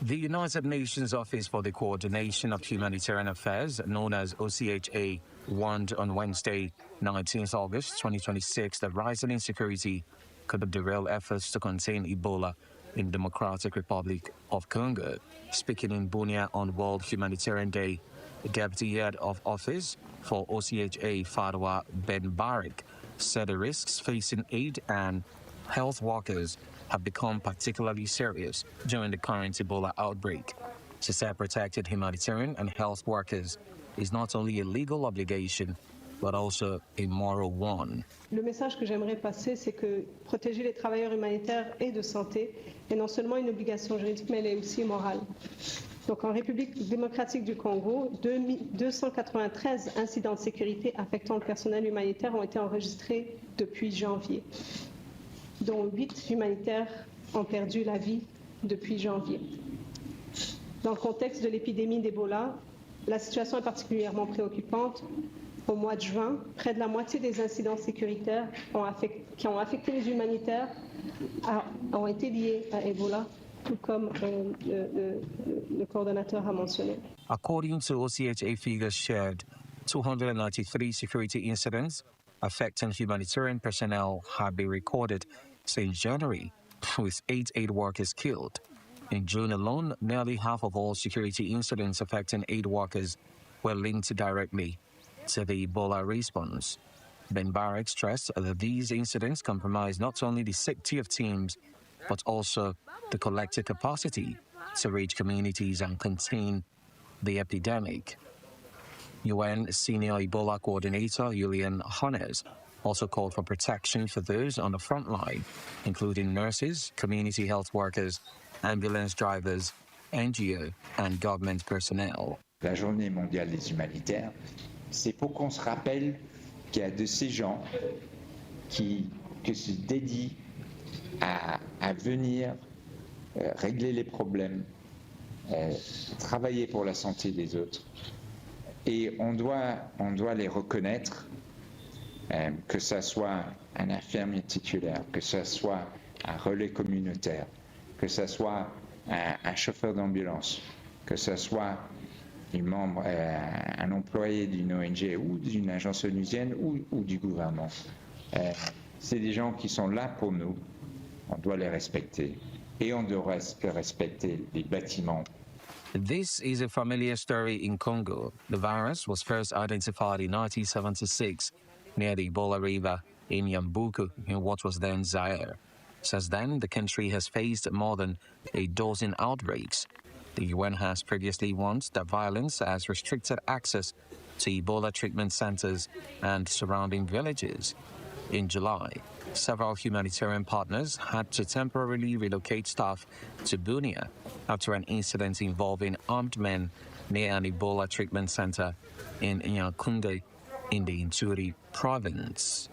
The United Nations Office for the Coordination of Humanitarian Affairs, known as OCHA, warned on Wednesday, 19th August 2026, that rising insecurity could derail efforts to contain Ebola in Democratic Republic of Congo. Speaking in Bunia on World Humanitarian Day, the Deputy Head of Office for OCHA, Fadwa Ben Barik, said the risks facing aid and health workers have become particularly serious during the current Ebola outbreak. She said protecting humanitarian and health workers is not only a legal obligation, but also a moral one. Le message que j'aimerais passer, c'est que protéger les travailleurs humanitaires et de santé est non seulement une obligation juridique, mais elle est aussi morale. Donc en République démocratique du Congo, 293 incidents de sécurité affectant le personnel humanitaire ont été enregistrés depuis janvier, dont 8 humanitaires ont perdu la vie depuis janvier. Dans le contexte de l'épidémie d'Ebola, la situation est particulièrement préoccupante. Au mois de juin, près de la moitié des incidents sécuritaires qui ont affecté les humanitaires ont été liés à Ebola, tout comme le coordonnateur a mentionné. According to OCHA figures shared, 293 security incidents affecting humanitarian personnel have been recorded since January, with 8 aid workers killed. In June alone, nearly half of all security incidents affecting aid workers were linked directly to the Ebola response. Ben Barrett stressed that these incidents compromise not only the safety of teams, but also the collective capacity to reach communities and contain the epidemic. UN Senior Ebola Coordinator Julian Hannes also called for protection for those on the front line, including nurses, community health workers, ambulance drivers, NGO, and government personnel. La Journée mondiale des humanitaires, c'est pour qu'on se rappelle qu'il y a de ces gens qui se dédient à venir régler les problèmes, travailler pour la santé des autres. Et on doit les reconnaître, que ce soit un infirmier titulaire, que ce soit un relais communautaire, que ce soit un chauffeur d'ambulance, que ce soit un employé d'une ONG ou d'une agence onusienne ou du gouvernement. C'est des gens qui sont là pour nous, on doit les respecter et on doit respecter les bâtiments. This is a familiar story in Congo. The virus was first identified in 1976 near the Ebola River in Yambuku in what was then Zaire. Since then, the country has faced more than a dozen outbreaks. The UN has previously warned that violence has restricted access to Ebola treatment centers and surrounding villages. In July, several humanitarian partners had to temporarily relocate staff to Bunia after an incident involving armed men near an Ebola treatment center in Nyakunde in the Ituri province.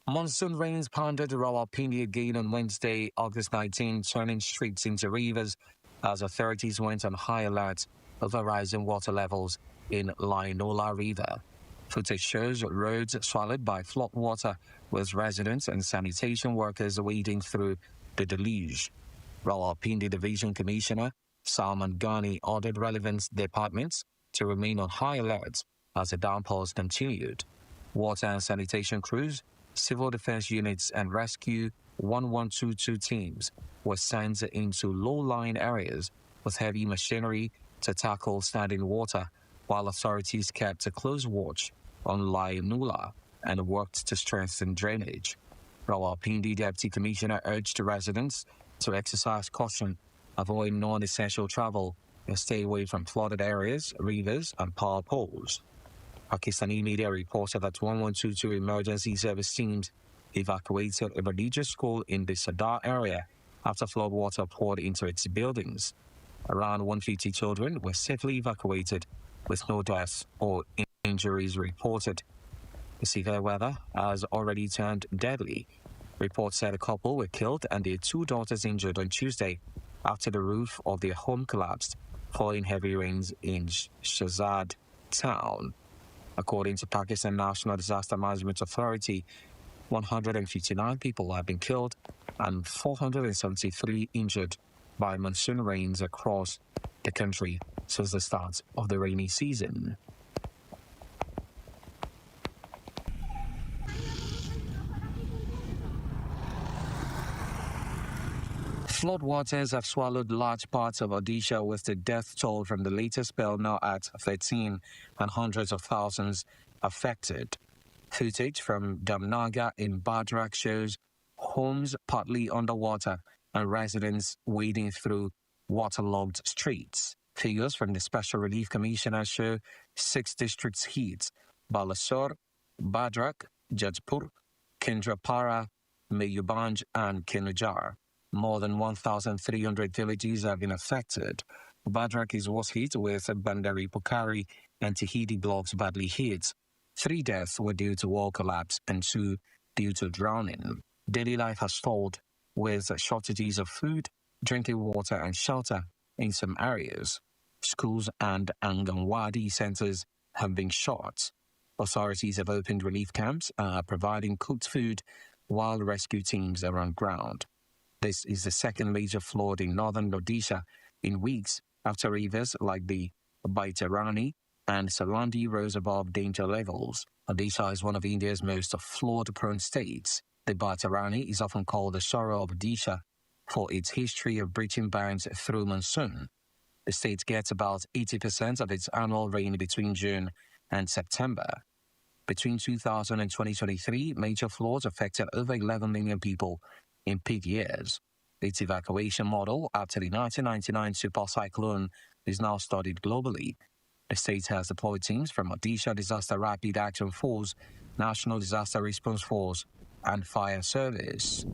Monsoon rains pounded Rawalpindi again on Wednesday, August 19, turning streets into rivers as authorities went on high alert over rising water levels in Lainola River. Footage shows roads swallowed by flood water, with residents and sanitation workers wading through the deluge. Rawalpindi Division Commissioner Salman Ghani ordered relevant departments to remain on high alert as the downpours continued. Water and sanitation crews, civil defense units and rescue 1122 teams were sent into low-lying areas with heavy machinery to tackle standing water, while authorities kept a close watch on Lainula and worked to strengthen drainage. Rawalpindi Deputy Commissioner urged residents to exercise caution, avoid non-essential travel, and stay away from flooded areas, rivers, and power poles. Pakistani media reported that 1122 emergency service teams evacuated a religious school in the Sadar area after floodwater poured into its buildings. Around 150 children were safely evacuated with no deaths or injuries reported. The severe weather has already turned deadly. Reports said a couple were killed and their 2 daughters injured on Tuesday after the roof of their home collapsed following heavy rains in Shahzad town. According to Pakistan National Disaster Management Authority, 159 people have been killed and 473 injured by monsoon rains across the country since the start of the rainy season. Floodwaters have swallowed large parts of Odisha, with the death toll from the latest spell now at 13 and hundreds of thousands affected. Footage from Damnagar in Badrak shows homes partly underwater and residents wading through waterlogged streets. Figures from the Special Relief Commissioner show 6 districts hit: Balasore, Badrak, Jajpur, Kendrapara, Mayubanj, and Kenujar. More than 1,300 villages have been affected. Badrak is worst hit, with Bandari Pokari and Tahiti blocks badly hit. 3 deaths were due to wall collapse and 2 due to drowning. Daily life has stalled, with shortages of food, drinking water, and shelter in some areas. Schools and Anganwadi centers have been shut. Authorities have opened relief camps and are providing cooked food while rescue teams are on ground. This is the second major flood in northern Odisha in weeks after rivers like the Baitarani and Salandi rose above danger levels. Odisha is one of India's most flood-prone states. The Baitarani is often called the sorrow of Odisha for its history of breaching banks through monsoon. The state gets about 80% of its annual rain between June and September. Between 2000 and 2023, major floods affected over 11 million people in peak years. Its evacuation model after the 1999 super cyclone is now studied globally. The state has deployed teams from Odisha Disaster Rapid Action Force, National Disaster Response Force, and Fire Service.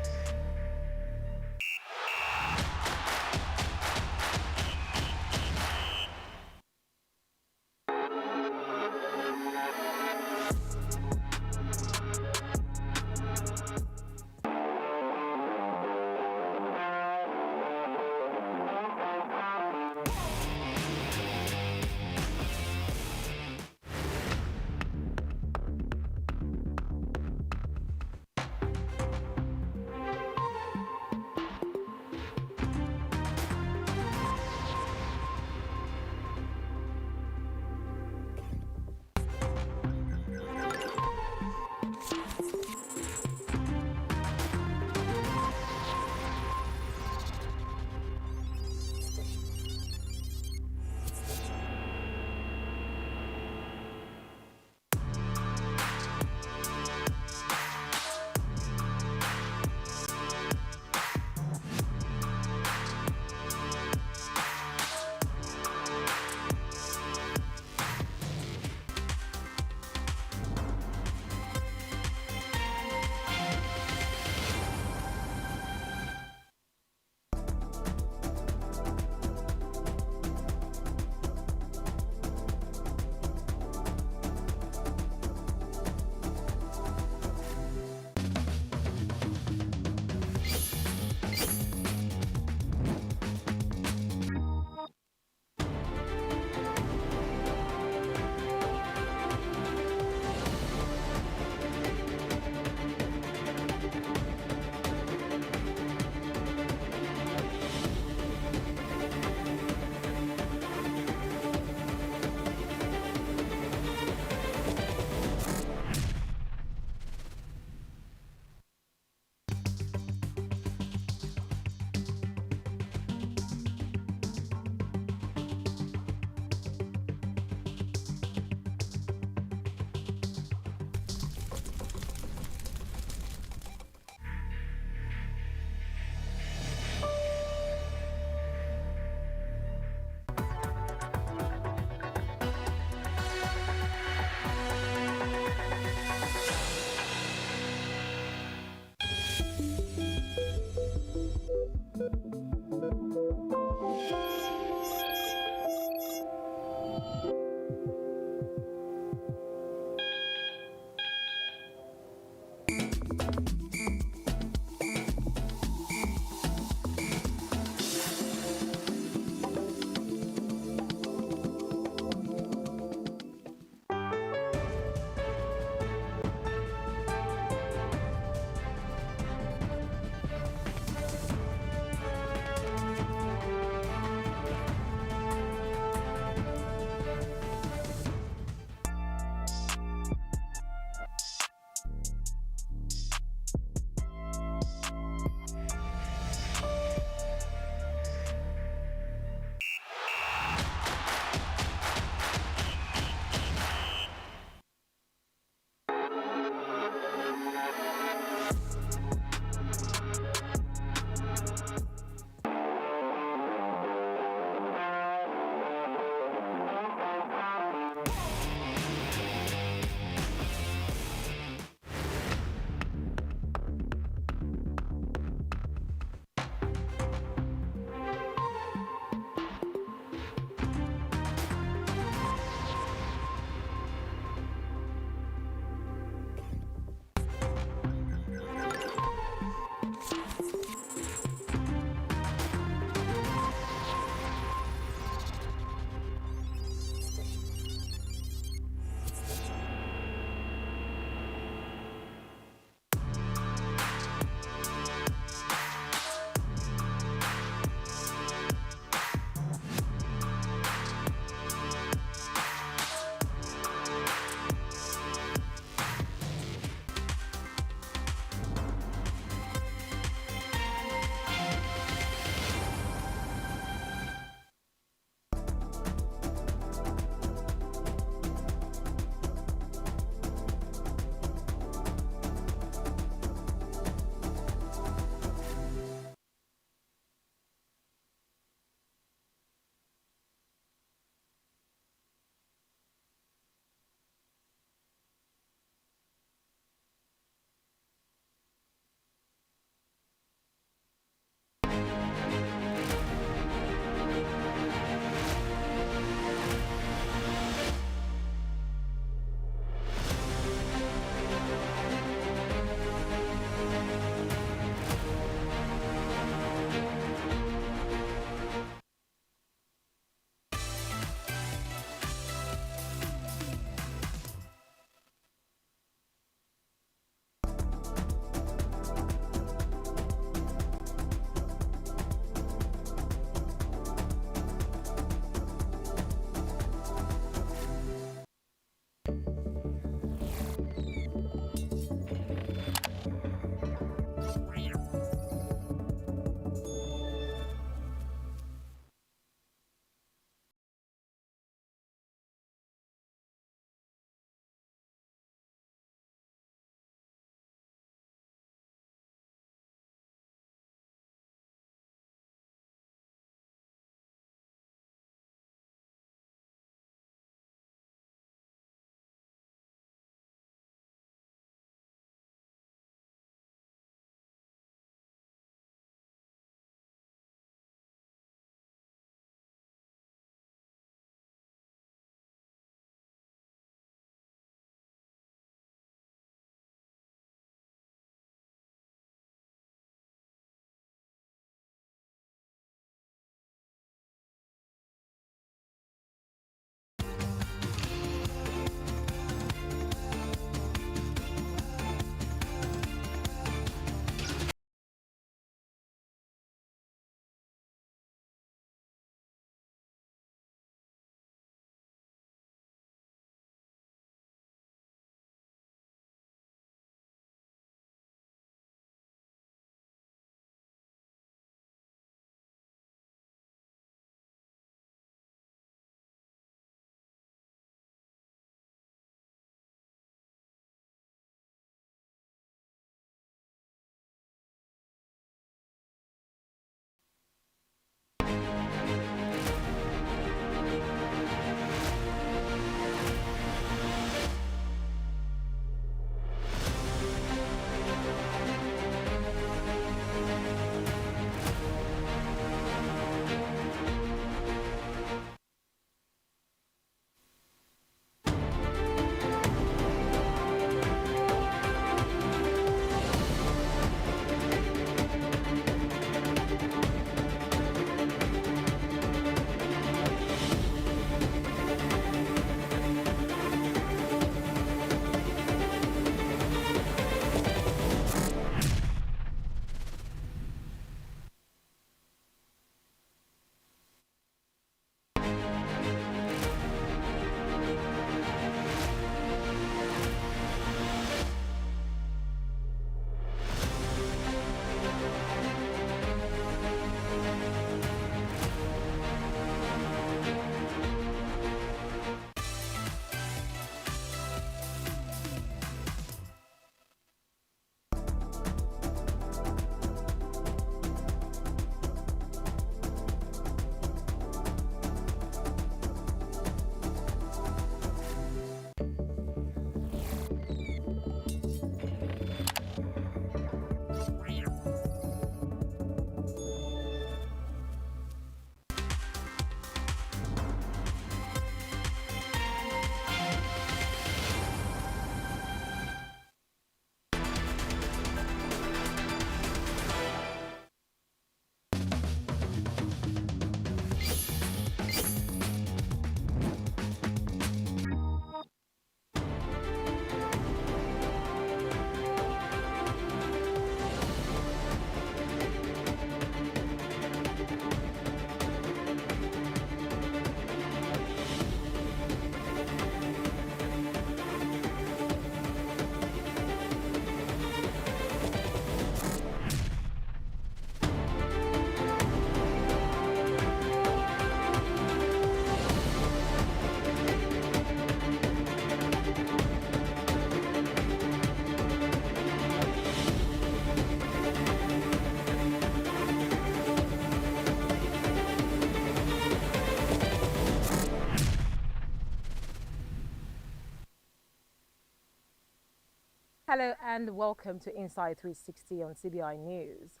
Hello and welcome to Inside 360 on CBI News.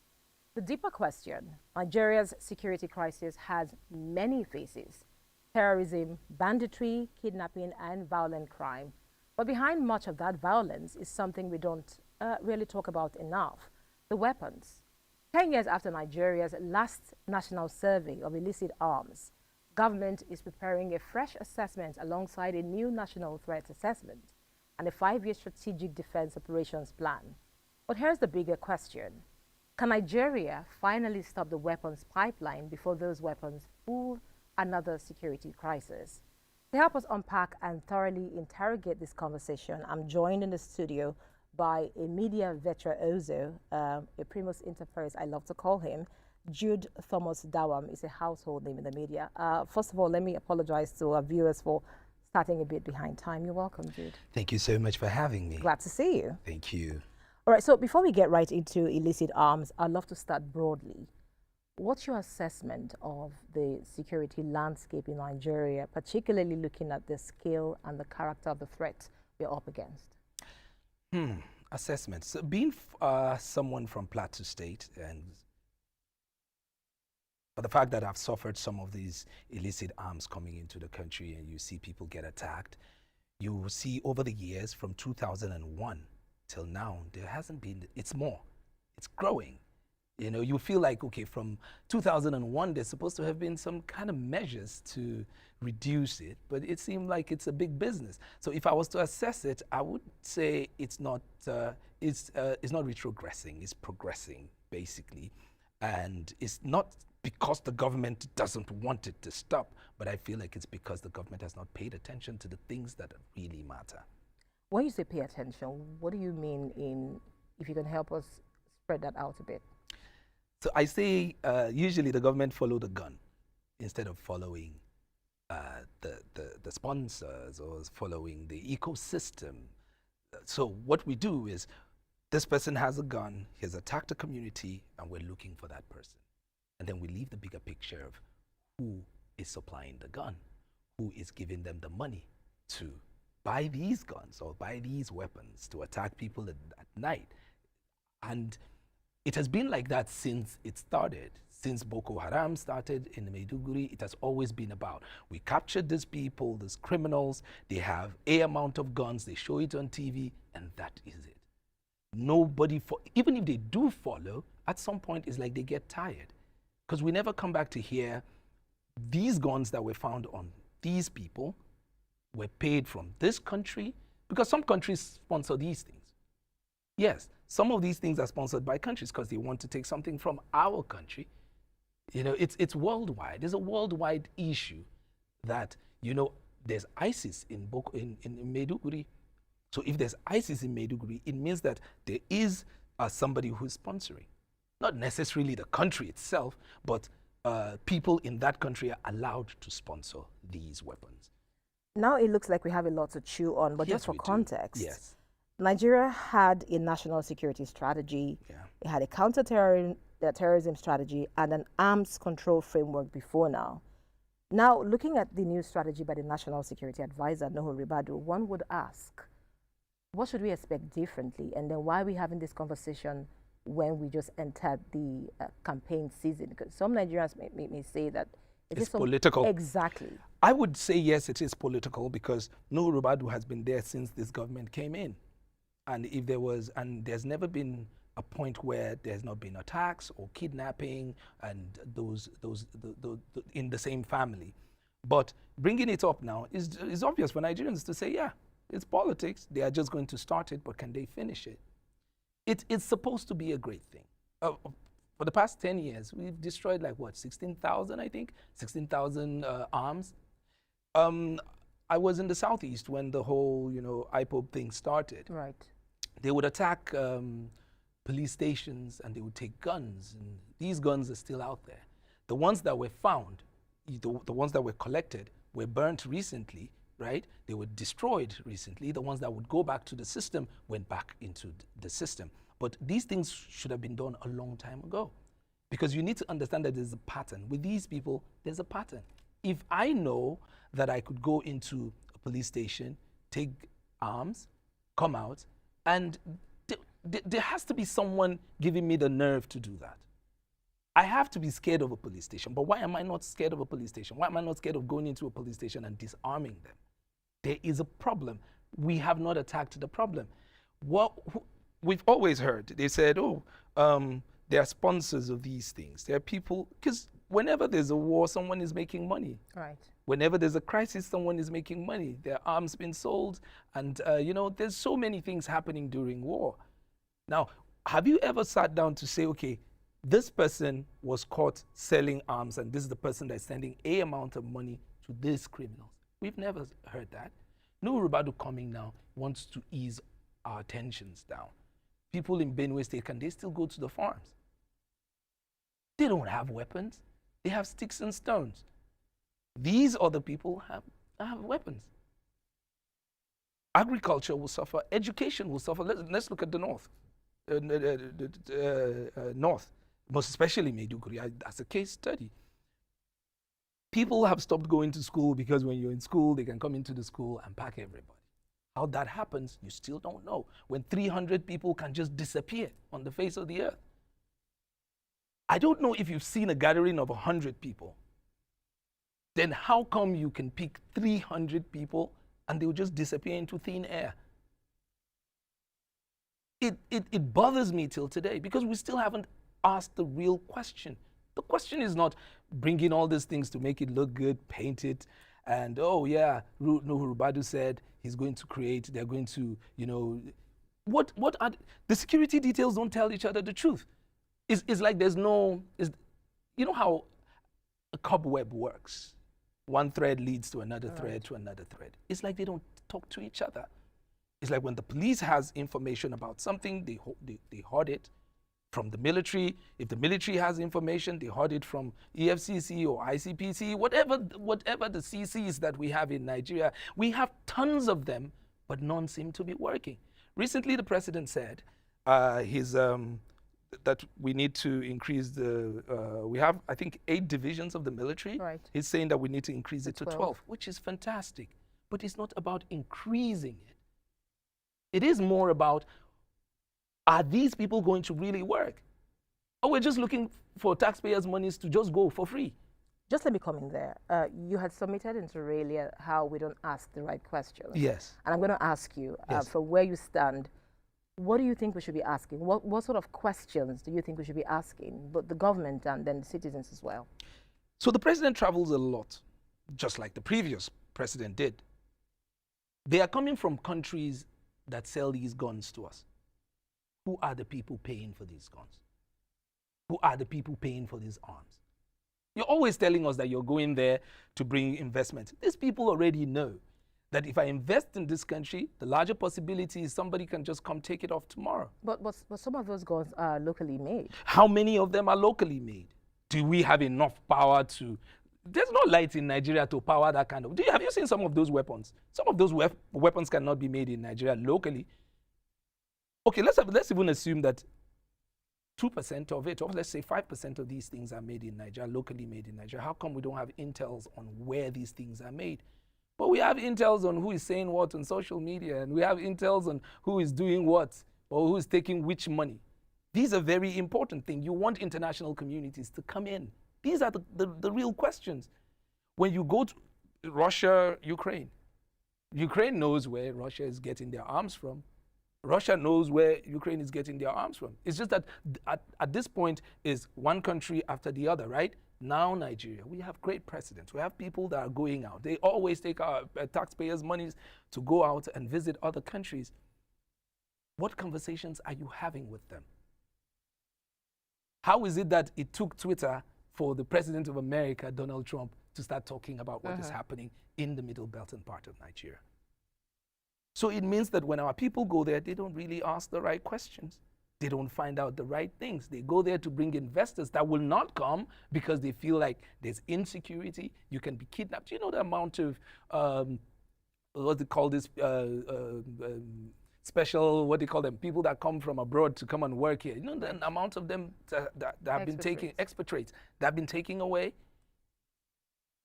The deeper question, Nigeria's security crisis has many faces: terrorism, banditry, kidnapping and violent crime. But behind much of that violence is something we don't really talk about enough: the weapons. 10 years after Nigeria's last national survey of illicit arms, government is preparing a fresh assessment alongside a new national threat assessment and a 5-year strategic defense operations plan. But here's the bigger question: can Nigeria finally stop the weapons pipeline before those weapons fuel another security crisis? To help us unpack and thoroughly interrogate this conversation, I'm joined in the studio by a media virtuoso, a primus inter pares, I love to call him. Jude Thomas Dawam is a household name in the media. First of all, let me apologize to our viewers for starting a bit behind time. You're welcome, Jude. Thank you so much for having me. Glad to see you. Thank you. All right, so before we get right into illicit arms, I'd love to start broadly. What's your assessment of the security landscape in Nigeria, particularly looking at the scale and the character of the threat we're up against? Assessment. So being someone from Plateau State, and for the fact that I've suffered some of these illicit arms coming into the country, and you see people get attacked, you will see over the years from 2001 till now, there hasn't been, it's growing. You know, you feel like, okay, from 2001, there's supposed to have been some kind of measures to reduce it, but it seemed like it's a big business. So if I was to assess it, I would say it's not retrogressing, it's progressing, basically. And it's not because the government doesn't want it to stop, but I feel like it's because the government has not paid attention to the things that really matter. When you say pay attention, what do you mean if you can help us spread that out a bit? So I say usually the government follow the gun instead of following the sponsors or following the ecosystem. So what we do is, this person has a gun, he's attacked a community, and we're looking for that person. And then we leave the bigger picture of who is supplying the gun, who is giving them the money to buy these guns or buy these weapons to attack people at night. And it has been like that since it started. Since Boko Haram started in Maiduguri, it has always been about, we captured these people, these criminals, they have a amount of guns, they show it on TV, and that is it. Nobody, even if they do follow, at some point it's like they get tired. Because we never come back to hear these guns that were found on these people were paid from this country, because some countries sponsor these things. Yes, some of these things are sponsored by countries because they want to take something from our country. You know, it's worldwide. There's a worldwide issue that, you know, there's ISIS in Maiduguri. So if there's ISIS in Maiduguri, it means that there is somebody who's sponsoring. Not necessarily the country itself, but people in that country are allowed to sponsor these weapons. Now it looks like we have a lot to chew on, but Yes, just for we do. context, Yes. Nigeria had a national security strategy, it had a counter-terrorism strategy, and an arms control framework before now. Now, looking at the new strategy by the National Security Advisor, Nuhu Ribadu, one would ask, what should we expect differently? And then why are we having this conversation when we just entered the campaign season? Because some Nigerians may say that it's political. Exactly. I would say yes, it is political, because Nuhu Ribadu has been there since this government came in. And if there was, and there's never been a point where there's not been attacks or kidnapping and those in the same family. But bringing it up now is obvious for Nigerians to say, yeah, it's politics. They are just going to start it, but can they finish it? It's supposed to be a great thing. For the past 10 years, we've destroyed like what, 16,000, I think? 16,000 arms. I was in the Southeast when the whole, IPOB thing started. Right. They would attack police stations and they would take guns, and these guns are still out there. The ones that were found, the ones that were collected, were burnt recently, right? They were destroyed recently. The ones that would go back to the system went back into the system. But these things should have been done a long time ago, because you need to understand that there's a pattern. With these people, there's a pattern. If I know that I could go into a police station, take arms, come out, And there has to be someone giving me the nerve to do that. I have to be scared of a police station. But why am I not scared of a police station? Why am I not scared of going into a police station and disarming them? There is a problem. We have not attacked the problem. We've always heard, they said, there are sponsors of these things. There are people, because whenever there's a war, someone is making money. Right. Whenever there's a crisis, someone is making money. There are arms being sold. And, there's so many things happening during war. Now, have you ever sat down to say, okay, this person was caught selling arms and this is the person that's sending a amount of money to these criminals? We've never heard that. Nuhu Ribadu coming now wants to ease our tensions down. People in Benue State, can they still go to the farms? They don't have weapons. They have sticks and stones. These other people have weapons. Agriculture will suffer. Education will suffer. Let's look at the north. North, most especially Maiduguri, as a case study. People have stopped going to school because when you're in school, they can come into the school and pack everybody. How that happens, you still don't know. When 300 people can just disappear on the face of the earth. I don't know if you've seen a gathering of 100 people. Then how come you can pick 300 people and they'll just disappear into thin air? It bothers me till today because we still haven't asked the real question. The question is not bringing all these things to make it look good, paint it, and oh yeah, Nuhu Ribadu said he's going to create, they're going to, what are, the security details don't tell each other the truth. It's like there's no, you know how a cobweb works? One thread leads to another thread to another thread. It's like they don't talk to each other. It's like when the police has information about something, they hoard it from the military. If the military has information, they hoard it from EFCC or ICPC, whatever the CCs that we have in Nigeria. We have tons of them, but none seem to be working. Recently, the president said that we need to increase we have, I think, 8 divisions of the military. Right. He's saying that we need to increase it to 12, which is fantastic. But it's not about increasing it. It is more about, are these people going to really work? Or we're just looking for taxpayers' monies to just go for free? Just let me come in there. You had submitted into earlier how we don't ask the right questions. Yes. And I'm going to ask you, Yes. from where you stand, what do you think we should be asking? What sort of questions do you think we should be asking, but the government and then the citizens as well? So the president travels a lot, just like the previous president did. They are coming from countries that sell these guns to us. Who are the people paying for these guns? Who are the people paying for these arms? You're always telling us that you're going there to bring investment. These people already know that if I invest in this country, the larger possibility is somebody can just come take it off tomorrow. But some of those guns are locally made. How many of them are locally made? Do we have enough power to... There's no light in Nigeria to power that kind of... Have you seen some of those weapons? Some of those weapons cannot be made in Nigeria locally. Okay, let's even assume that 2% of it, or let's say 5% of these things are made in Nigeria, locally made in Nigeria. How come we don't have intels on where these things are made? But we have intels on who is saying what on social media, and we have intels on who is doing what, or who is taking which money. These are very important things. You want international communities to come in. These are the real questions. When you go to Russia, Ukraine knows where Russia is getting their arms from. Russia knows where Ukraine is getting their arms from. It's just that at this point is one country after the other, right? Now Nigeria, we have great presidents. We have people that are going out. They always take our taxpayers' monies to go out and visit other countries. What conversations are you having with them? How is it that it took Twitter for the president of America, Donald Trump, to start talking about what is happening in the Middle Belt and part of Nigeria? So it means that when our people go there, they don't really ask the right questions. They don't find out the right things. They go there to bring investors that will not come because they feel like there's insecurity. You can be kidnapped. You know the amount of, what they call this, special, what they call them, people that come from abroad to come and work here. You know the amount of them that have been taking, expatriates, that have been taken away.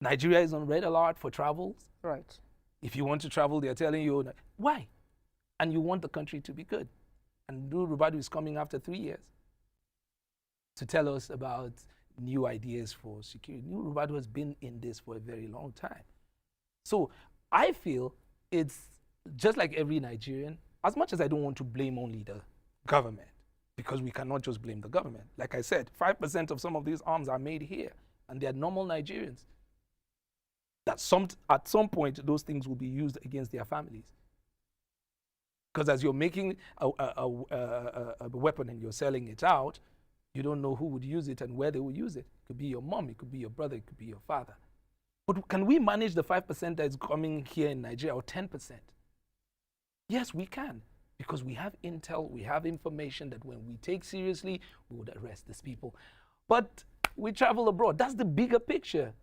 Nigeria is on red alert for travels. Right. If you want to travel, they're telling you, why? and you want the country to be good. And Nuhu Ribadu is coming after 3 years to tell us about new ideas for security. Nuhu Ribadu has been in this for a very long time. So I feel it's just like every Nigerian, as much as I don't want to blame only the government, because we cannot just blame the government. Like I said, 5% of some of these arms are made here, and they're normal Nigerians. That at some point, those things will be used against their families. Because as you're making a weapon and you're selling it out, you don't know who would use it and where they will use it. It could be your mom, it could be your brother, it could be your father. But can we manage the 5% that is coming here in Nigeria, or 10%? Yes, we can. Because we have intel, we have information that when we take seriously, we would arrest these people. But we travel abroad. That's the bigger picture.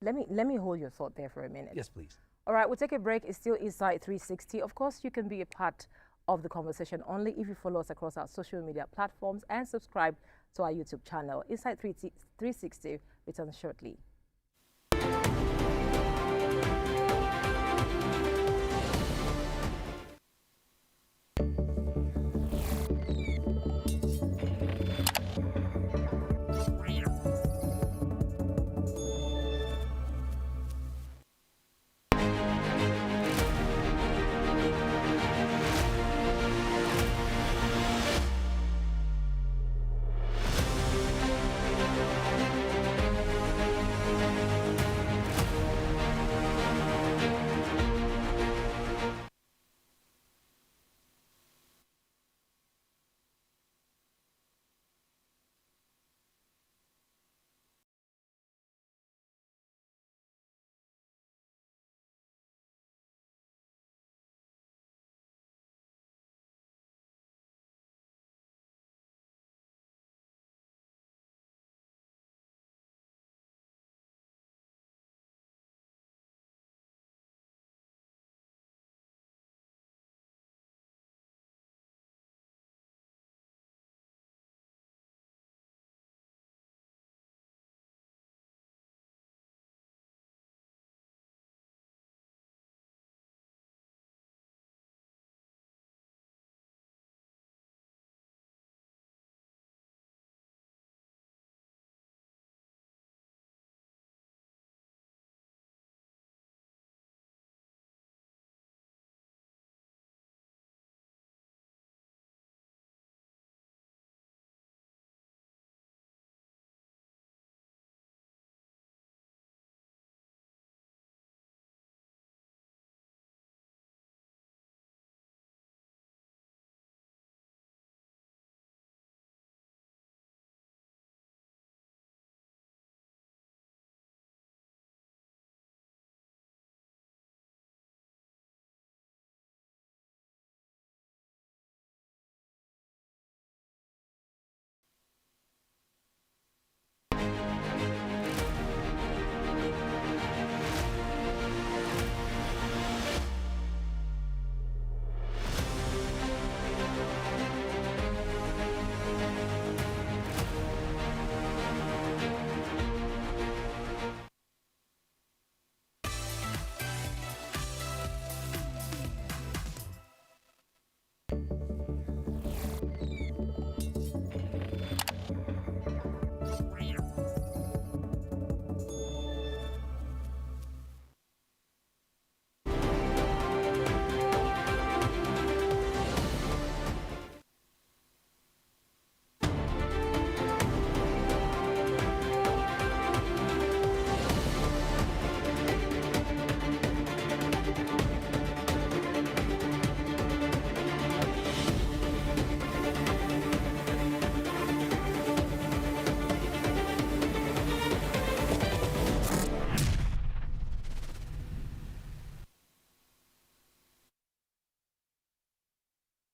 Let me hold your thought there for a minute. Yes, please. All right, we'll take a break. It's still Inside 360. Of course, you can be a part of the conversation only if you follow us across our social media platforms and subscribe to our YouTube channel. Inside 360 returns shortly.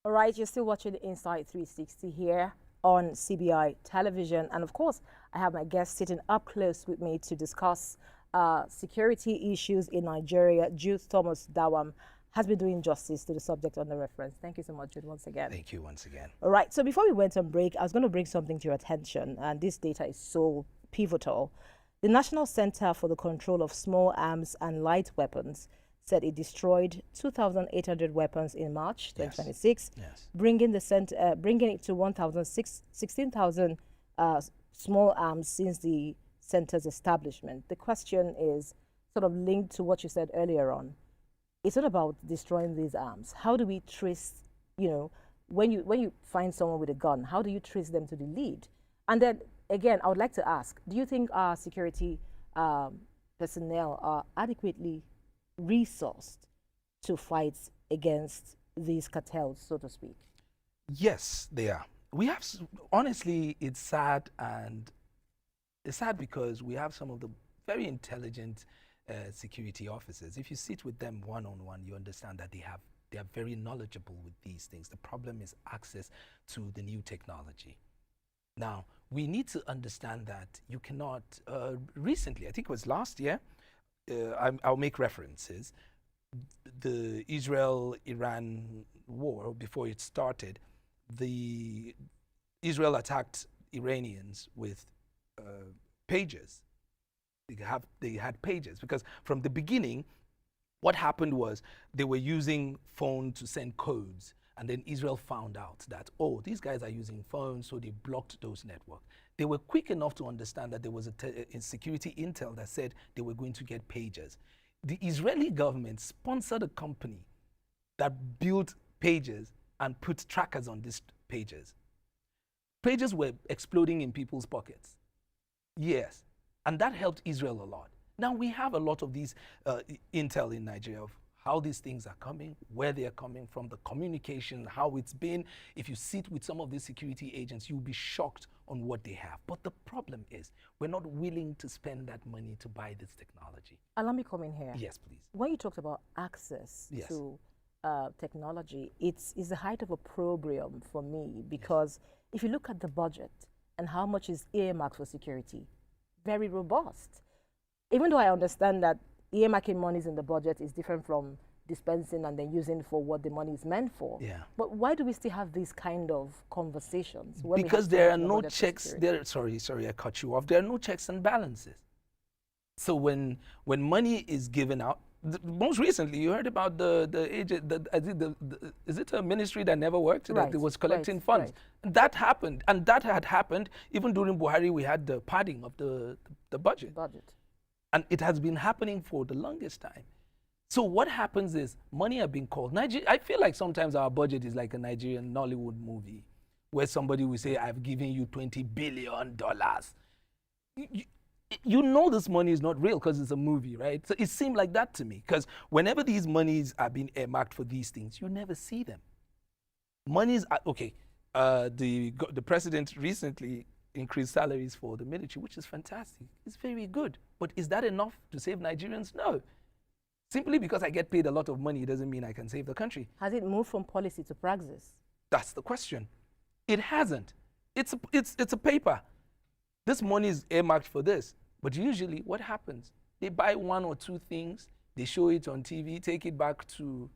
All right, you're still watching Inside 360 here on CBI television. And of course, I have my guest sitting up close with me to discuss security issues in Nigeria. Jude Thomas Dawam has been doing justice to the subject on the reference. Thank you so much, Jude, once again. Thank you once again. All right, so before we went on break, I was going to bring something to your attention, and this data is so pivotal. The National Center for the Control of Small Arms and Light Weapons said it destroyed 2,800 weapons in March 2026, Yes. bringing it to 16,000 small arms since the center's establishment. The question is sort of linked to what you said earlier on. It's not about destroying these arms. How do we trace, when you find someone with a gun, how do you trace them to the lead? And then again, I would like to ask, do you think our security personnel are adequately resourced to fight against these cartels, so to speak? Yes, they are. We have, honestly, it's sad, and it's sad because we have some of the very intelligent security officers. If you sit with them one-on-one, you understand that they are very knowledgeable with these things. The problem is access to the new technology. Now, we need to understand that you cannot, recently, I think it was last year, I'll make references, the Israel-Iran war, before it started, Israel attacked Iranians with pages. They had pages, because from the beginning, what happened was they were using phone to send codes, and then Israel found out that, oh, these guys are using phones, so they blocked those networks. They were quick enough to understand that there was a security intel that said they were going to get pages. The Israeli government sponsored a company that built pages and put trackers on these pages. Pages were exploding in people's pockets. Yes, and that helped Israel a lot. Now we have a lot of these intel in Nigeria of how these things are coming, where they are coming from, the communication, how it's been. If you sit with some of these security agents, you'll be shocked on what they have. But the problem is, we're not willing to spend that money to buy this technology. Allow me come in here. Yes, please. When you talked about access to technology, it's the height of opprobrium for me, because if you look at the budget and how much is earmarked for security, very robust. Even though I understand that earmarking monies in the budget is different from dispensing and then using for what the money is meant for. Yeah. But why do we still have these kind of conversations? Because there are no checks. Sorry, I cut you off. There are no checks and balances. So when money is given out, most recently you heard about the agent, is it a ministry that never worked, that was collecting funds? Right. That happened, and that had happened even during Buhari. We had the padding of the budget. And it has been happening for the longest time. So what happens is money are being called. I feel like sometimes our budget is like a Nigerian Nollywood movie where somebody will say, I've given you $20 billion. You know this money is not real because it's a movie, right? So it seemed like that to me, because whenever these monies are being earmarked for these things, you never see them. Monies are, okay, the president recently increased salaries for the military, which is fantastic. It's very good. But is that enough to save Nigerians? No. Simply because I get paid a lot of money doesn't mean I can save the country. Has it moved from policy to praxis? That's the question. It hasn't. It's a paper. This money is earmarked for this. But usually what happens? They buy one or two things, they show it on TV, take it back to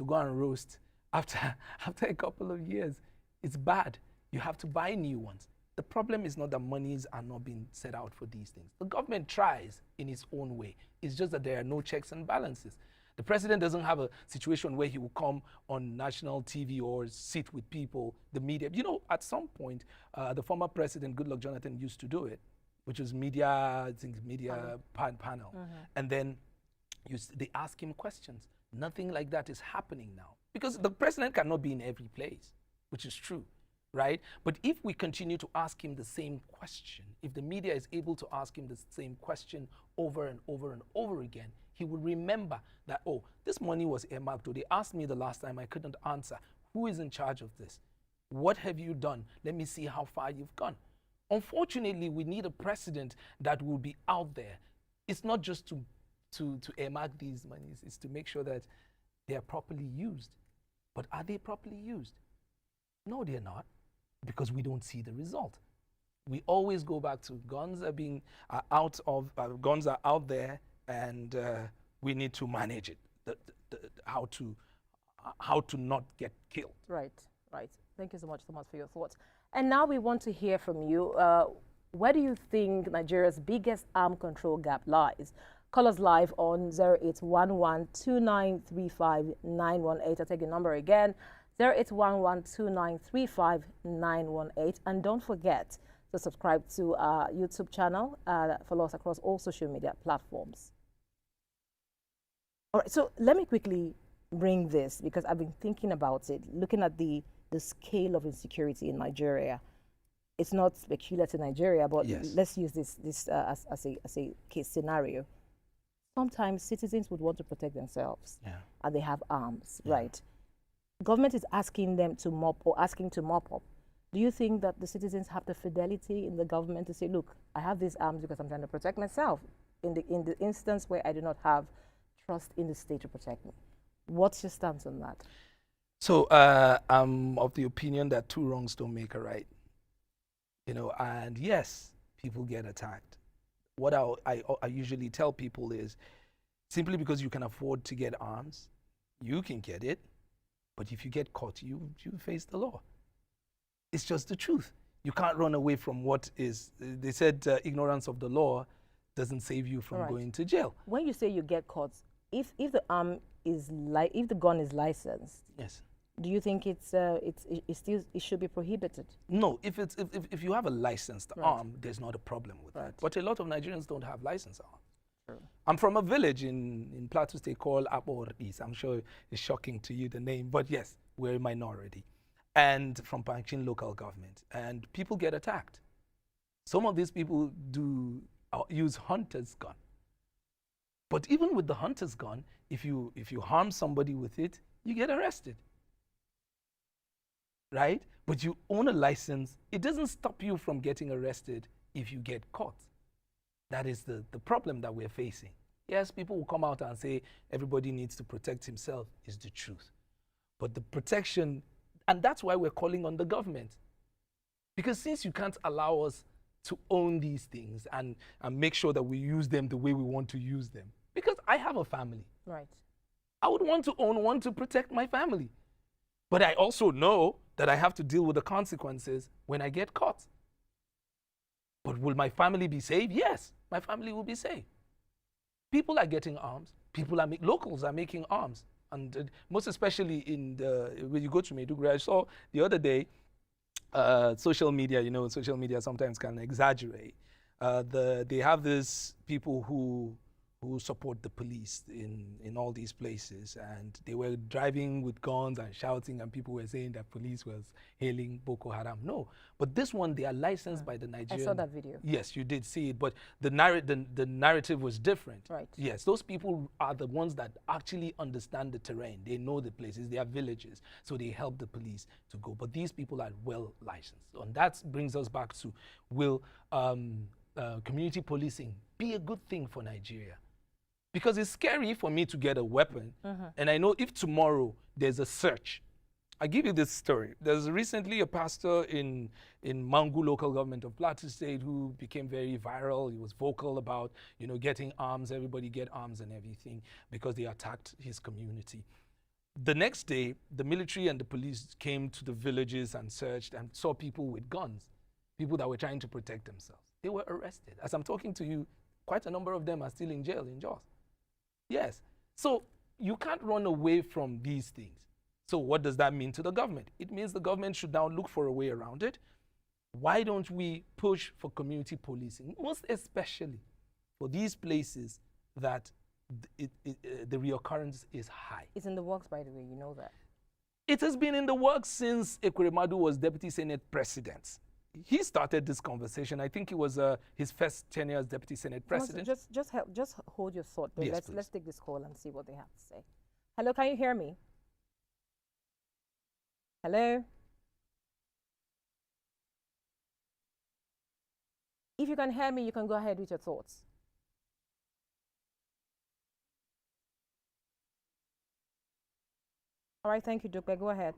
go and roast. After a couple of years, it's bad. You have to buy new ones. The problem is not that monies are not being set out for these things. The government tries in its own way. It's just that there are no checks and balances. The president doesn't have a situation where he will come on national TV or sit with people, the media. You know, at some point, the former president, Goodluck Jonathan, used to do it, which was media panel. And then they ask him questions. Nothing like that is happening now, because the president cannot be in every place, which is true. Right? But if we continue to ask him the same question, if the media is able to ask him the same question over and over and over again, he will remember that, oh, this money was earmarked, or they asked me the last time, I couldn't answer. Who is in charge of this? What have you done? Let me see how far you've gone. Unfortunately, we need a president that will be out there. It's not just to earmark these monies, it's to make sure that they are properly used. But are they properly used? No, they're not, because we don't see the result. We always go back to guns guns are out there, and we need to manage it. How to not get killed. Right. Thank you so much, Thomas, for your thoughts. And now we want to hear from you. Where do you think Nigeria's biggest arm control gap lies? Call us live on 0811-2935-918. I'll take the number again, 0811-2935-918. And don't forget to subscribe to our YouTube channel. Follow us across all social media platforms. All right, so let me quickly bring this, because I've been thinking about it, looking at the scale of insecurity in Nigeria. It's not peculiar to Nigeria, but let's use this as a case scenario. Sometimes citizens would want to protect themselves, and they have arms, right? Government is asking them to mop up. Do you think that the citizens have the fidelity in the government to say, look, I have these arms because I'm trying to protect myself, in the instance where I do not have trust in the state to protect me? What's your stance on that? So I'm of the opinion that two wrongs don't make a right. You know, and yes, people get attacked. What I usually tell people is, simply because you can afford to get arms, you can get it, but if you get caught, you face the law. It's just the truth. You can't run away from what is, they said ignorance of the law doesn't save you from going to jail. When you say you get caught, if the arm is if the gun is licensed, yes, do you think it should be prohibited? No, if you have a licensed arm, there's not a problem with that. But a lot of Nigerians don't have licensed arms. True. I'm from a village in Plateau State called Abor East. I'm sure it's shocking to you, the name, but yes, we're a minority. And from Panchin local government, and people get attacked. Some of these people do use hunter's gun. But even with the hunter's gun, if you harm somebody with it, you get arrested. Right? But you own a license, it doesn't stop you from getting arrested if you get caught. That is the problem that we're facing. Yes, people will come out and say everybody needs to protect himself, is the truth. But the protection, and that's why we're calling on the government. Because since you can't allow us to own these things and make sure that we use them the way we want to use them, because I have a family. Right. I would want to own one to protect my family. But I also know that I have to deal with the consequences when I get caught. But will my family be safe? Yes, my family will be safe. People are getting arms. Locals are making arms. And most especially when you go to Maiduguri, I saw the other day, social media, social media sometimes can exaggerate. They have these people who support the police in all these places, and they were driving with guns and shouting, and people were saying that police was hailing Boko Haram. No, but this one, they are licensed by the Nigerian. I saw that video. Yes, you did see it, but the narrative was different. Right. Yes, those people are the ones that actually understand the terrain. They know the places, they are villages, so they help the police to go. But these people are well licensed. And that brings us back to, will community policing be a good thing for Nigeria? Because it's scary for me to get a weapon, and I know if tomorrow there's a search. I give you this story. There's recently a pastor in Mangu local government of Plateau State who became very viral. He was vocal about, getting arms, everybody get arms and everything, because they attacked his community. The next day, the military and the police came to the villages and searched and saw people with guns, people that were trying to protect themselves. They were arrested. As I'm talking to you, quite a number of them are still in jail in Jos. Yes. So you can't run away from these things. So what does that mean to the government? It means the government should now look for a way around it. Why don't we push for community policing, most especially for these places that the reoccurrence is high? It's in the works, by the way, you know that. It has been in the works since Ekweremadu was Deputy Senate President. He started this conversation. I think it was his first tenure as Deputy Senate President. Just hold your thought. Yes, let's take this call and see what they have to say. Hello, can you hear me? Hello? If you can hear me, you can go ahead with your thoughts. All right, thank you, Dupe. Go ahead.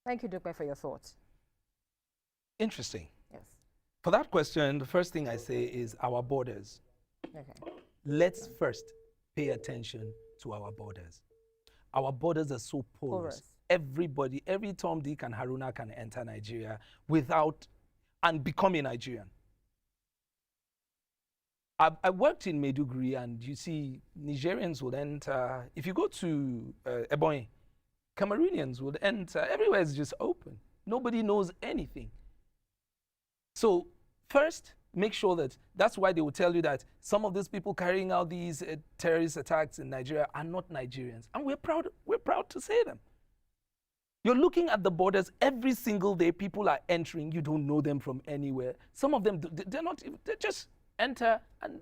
Thank you, Dupe, for your thoughts. Interesting. Yes. For that question, the first thing I say is our borders. Okay. Let's first pay attention to our borders. Our borders are so porous. Everybody, every Tom, Dick, and Haruna can enter Nigeria without and become a Nigerian. I worked in Maiduguri, and you see, Nigerians would enter. If you go to Ebonyi, Cameroonians would enter. Everywhere is just open. Nobody knows anything. So first, make sure that's why they will tell you that some of these people carrying out these terrorist attacks in Nigeria are not Nigerians. And we're proud to say them. You're looking at the borders every single day. People are entering. You don't know them from anywhere. Some of them, they just enter, and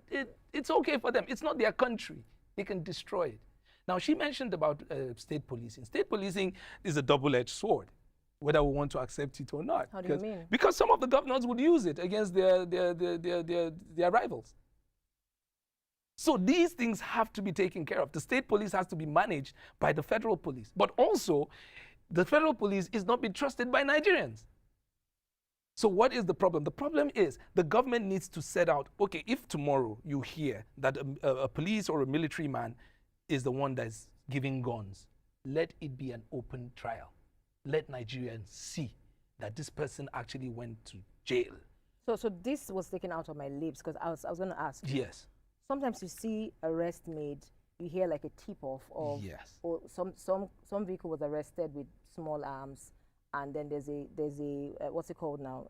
it's okay for them. It's not their country. They can destroy it. Now, she mentioned about state policing. State policing is a double-edged sword, whether we want to accept it or not. How do you mean? Because some of the governors would use it against their rivals. So these things have to be taken care of. The state police has to be managed by the federal police. But also, the federal police is not being trusted by Nigerians. So what is the problem? The problem is the government needs to set out, okay, if tomorrow you hear that a police or a military man is the one that's giving guns, let it be an open trial. Let Nigerians see that this person actually went to jail. So this was taken out of my lips because I was going to ask. Yes. Sometimes you see arrest made, you hear like a tip-off of, yes, or some vehicle was arrested with small arms, and then there's a what's it called now,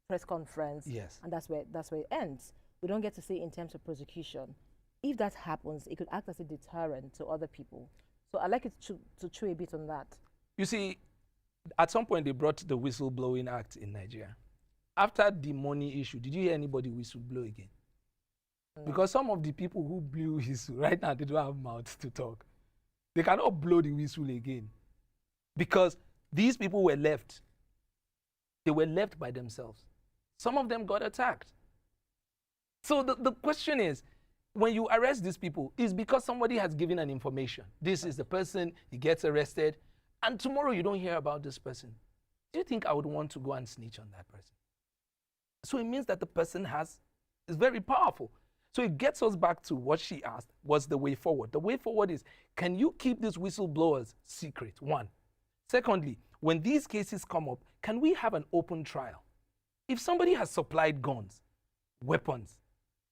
press conference. Yes. And that's where it ends. We don't get to see in terms of prosecution. If that happens, it could act as a deterrent to other people. So I'd like you to chew a bit on that. You see, at some point they brought the Whistleblowing Act in Nigeria. After the money issue, did you hear anybody whistleblow again? No. Because some of the people who blew whistle right now, they don't have mouths to talk. They cannot blow the whistle again. Because these people were left. They were left by themselves. Some of them got attacked. So the question is, when you arrest these people, it's because somebody has given an information. This is the person, he gets arrested, and tomorrow you don't hear about this person. Do you think I would want to go and snitch on that person? So it means that the person is very powerful. So it gets us back to what she asked, what's the way forward? The way forward is, can you keep these whistleblowers secret? One. Secondly, when these cases come up, can we have an open trial? If somebody has supplied guns, weapons,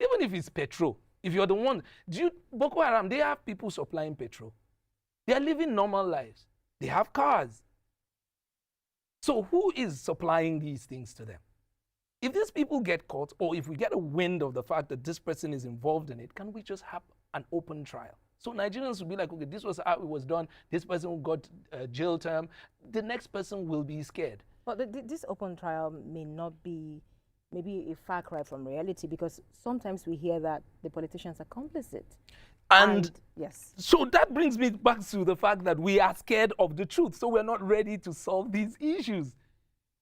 even if it's petrol, if you're the one, Boko Haram, they have people supplying petrol. They are living normal lives. They have cars. So who is supplying these things to them? If these people get caught, or if we get a wind of the fact that this person is involved in it, can we just have an open trial? So Nigerians will be like, okay, this was how it was done. This person got a jail term. The next person will be scared. But this open trial may not be maybe a far cry from reality, because sometimes we hear that the politicians are complicit. And yes. So that brings me back to the fact that we are scared of the truth. So we're not ready to solve these issues.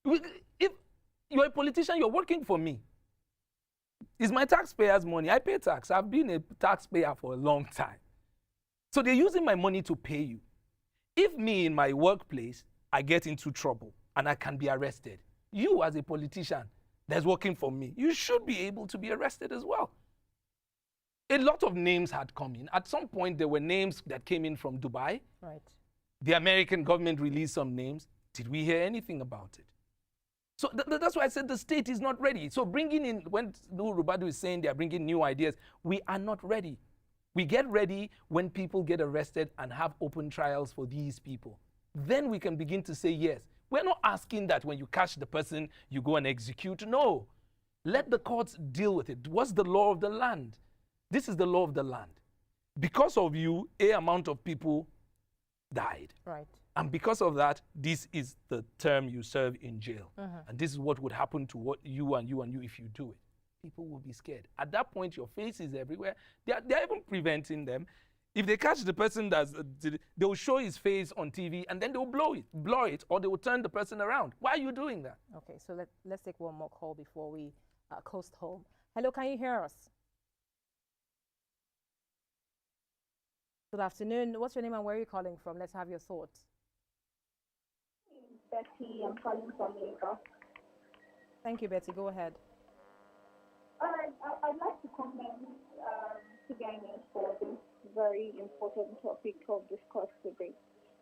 If you're a politician, you're working for me. It's my taxpayers' money. I pay tax. I've been a taxpayer for a long time. So they're using my money to pay you. If me in my workplace, I get into trouble and I can be arrested, you as a politician that's working for me, you should be able to be arrested as well. A lot of names had come in. At some point, there were names that came in from Dubai. Right. The American government released some names. Did we hear anything about it? So that's why I said the state is not ready. So bringing in, when Rubadu is saying they are bringing new ideas, we are not ready. We get ready when people get arrested and have open trials for these people. Then we can begin to say yes. We're not asking that when you catch the person, you go and execute. No. Let the courts deal with it. What's the law of the land? This is the law of the land. Because of you, a amount of people died. Right. And because of that, this is the term you serve in jail. And this is what would happen to what you and you if you do it. People will be scared. At that point, your face is everywhere. They're even preventing them. If they catch the person, they'll show his face on TV and then they'll blur it, or they will turn the person around. Why are you doing that? Okay, so let's take one more call before we coast home. Hello, can you hear us? Good afternoon. What's your name and where are you calling from? Let's have your thoughts. Betty. I'm calling from Lagos. Thank you, Betty. Go ahead. All right, I'd like to commend CBI News for this very important topic of discuss today.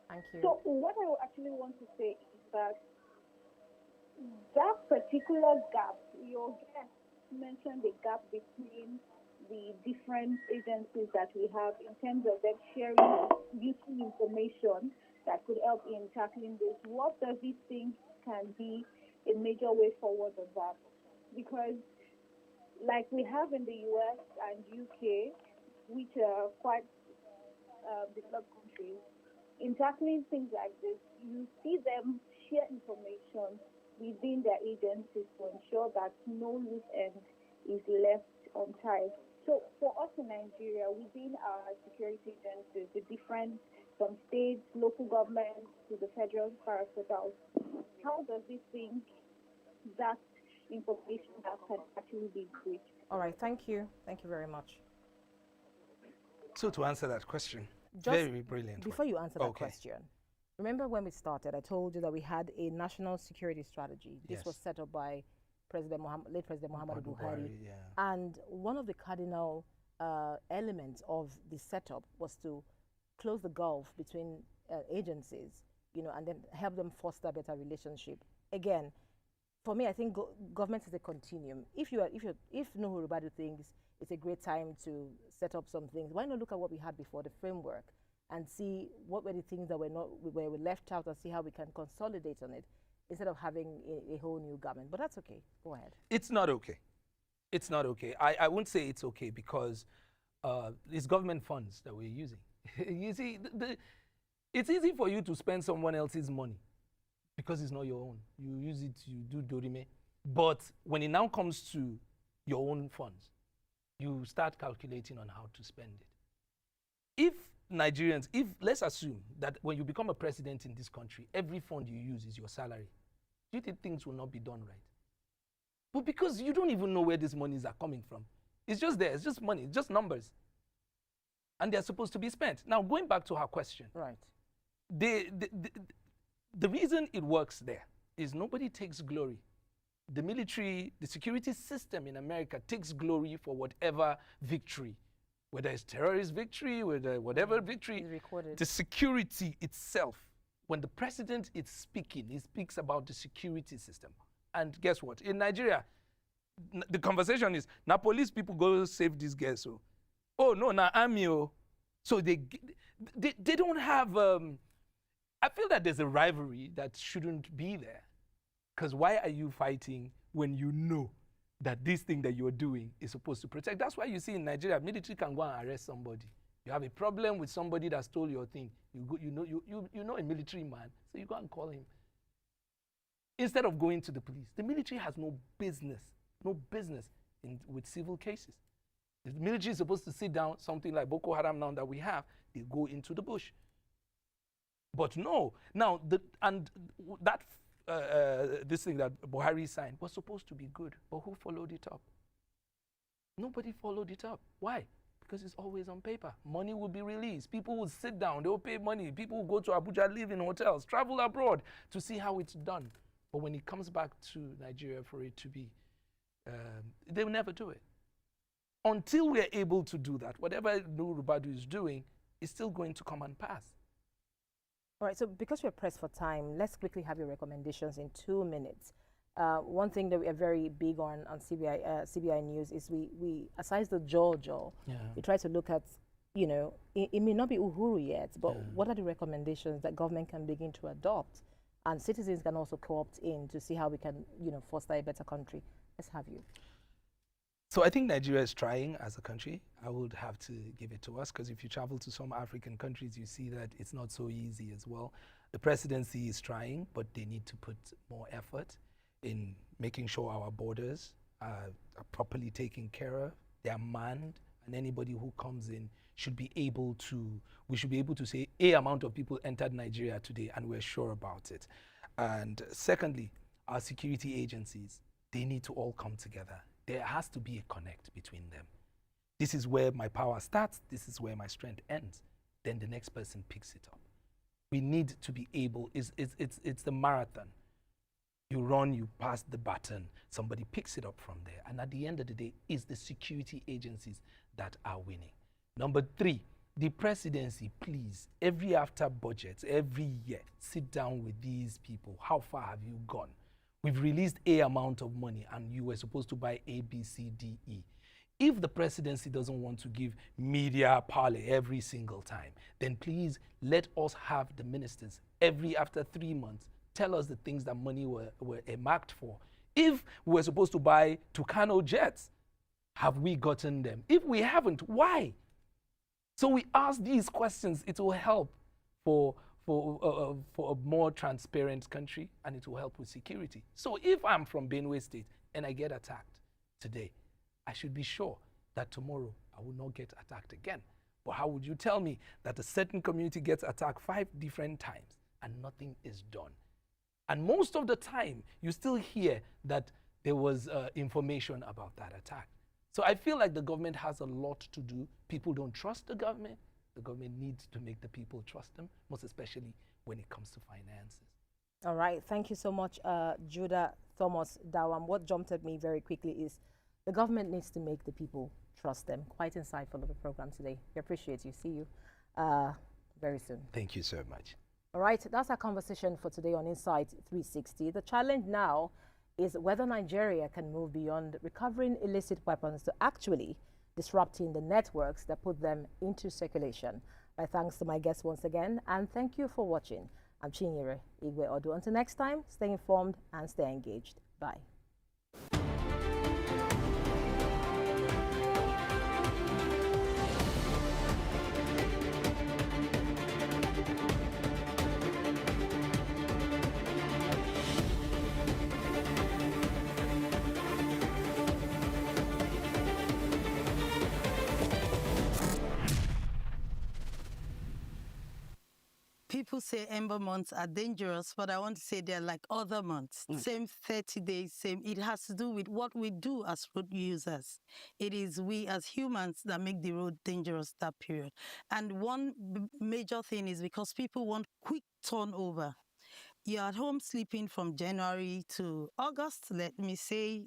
Thank you. So what I actually want to say is that particular gap, your guest mentioned the gap between the different agencies that we have in terms of them sharing useful information that could help in tackling this. What does he think can be a major way forward of that? Because like we have in the US and UK, which are quite developed countries, in tackling things like this, you see them share information within their agencies to ensure that no loose end is left untied. So for us in Nigeria, within our security agencies, the different, from states, local governments to the federal parastatals, how does he think that information that can actually be breached? All right, thank you. Thank you very much. So to answer that question, Just very brilliant. Before you answer that Okay. question, remember when we started, I told you that we had a national security strategy. This Yes. was set up by late President Muhammadu Buhari. Yeah. And one of the cardinal elements of the setup was to close the gulf between agencies, and then help them foster better relationship. Again, for me, I think government is a continuum. If Nuhu Ribadu thinks it's a great time to set up some things, why not look at what we had before, the framework, and see what were the things that were left out, and see how we can consolidate on it instead of having a whole new government. But that's okay. Go ahead. It's not okay. It's not okay. I wouldn't say it's okay because it's government funds that we're using. You see, it's easy for you to spend someone else's money because it's not your own. You use it, you do dorime. But when it now comes to your own funds, you start calculating on how to spend it. Let's assume that when you become a president in this country, every fund you use is your salary. Do you think things will not be done right? But because you don't even know where these monies are coming from. It's just there, it's just money, it's just numbers. And they're supposed to be spent. Now, going back to her question. Right. The reason it works there is nobody takes glory. The military, the security system in America takes glory for whatever victory, whether it's terrorist victory, whatever victory, the security itself. When the president is speaking, he speaks about the security system. And guess what? In Nigeria, the conversation is, now police people go save these guys. So, oh no, now army. So they don't have, I feel that there's a rivalry that shouldn't be there. Because why are you fighting when you know that this thing that you're doing is supposed to protect? That's why you see in Nigeria, military can go and arrest somebody. You have a problem with somebody that stole your thing. You know a military man, so you go and call him. Instead of going to the police, the military has no business with civil cases. The military is supposed to sit down, something like Boko Haram now that we have, they go into the bush. But no, now this thing that Buhari signed was supposed to be good, but who followed it up? Nobody followed it up. Why? Because it's always on paper. Money will be released. People will sit down. They will pay money. People will go to Abuja, live in hotels, travel abroad to see how it's done. But when it comes back to Nigeria for it to be, they will never do it. Until we are able to do that, whatever Nuhu Ribadu is doing is still going to come and pass. All right, so because we're pressed for time, let's quickly have your recommendations in 2 minutes. One thing that we are very big on CBI News is we aside the jaw, we try to look at, it may not be Uhuru yet, but what are the recommendations that government can begin to adopt? And citizens can also co-opt in to see how we can, foster a better country. Let's have you. So I think Nigeria is trying as a country. I would have to give it to us because if you travel to some African countries, you see that it's not so easy as well. The presidency is trying, but they need to put more effort in making sure our borders are properly taken care of. They are manned, and anybody who comes in should be able to, we should be able to say a amount of people entered Nigeria today, and we're sure about it. And secondly, our security agencies, they need to all come together. There has to be a connect between them. This is where my power starts. This is where my strength ends. Then the next person picks it up. We need to be able, it's the marathon. You run, you pass the baton, somebody picks it up from there. And at the end of the day, it's the security agencies that are winning. Number 3, the presidency, please, every after budget, every year, sit down with these people. How far have you gone? We've released A amount of money and you were supposed to buy A, B, C, D, E. If the presidency doesn't want to give media parley every single time, then please let us have the ministers every after 3 months tell us the things that money were earmarked for. If we're supposed to buy Tucano jets, have we gotten them? If we haven't, why? So we ask these questions. It will help for a more transparent country, and it will help with security. So if I'm from Benue State and I get attacked today, I should be sure that tomorrow I will not get attacked again. But how would you tell me that a certain community gets attacked 5 different times and nothing is done? And most of the time, you still hear that there was information about that attack. So I feel like the government has a lot to do. People don't trust the government. The government needs to make the people trust them, most especially when it comes to finances. All right. Thank you so much, Judah Thomas Dawam. What jumped at me very quickly is the government needs to make the people trust them. Quite insightful of the program today. We appreciate you. See you very soon. Thank you so much. All right. That's our conversation for today on Insight 360. The challenge now is whether Nigeria can move beyond recovering illicit weapons to actually disrupting the networks that put them into circulation. My thanks to my guests once again, and thank you for watching. I'm Chinyere Igwe Odu. Until next time, stay informed and stay engaged. Bye. People say Ember months are dangerous, but I want to say they're like other months. Same 30 days, same. It has to do with what we do as road users. It is we as humans that make the road dangerous that period. And one major thing is because people want quick turnover. You're at home sleeping from January to August, let me say,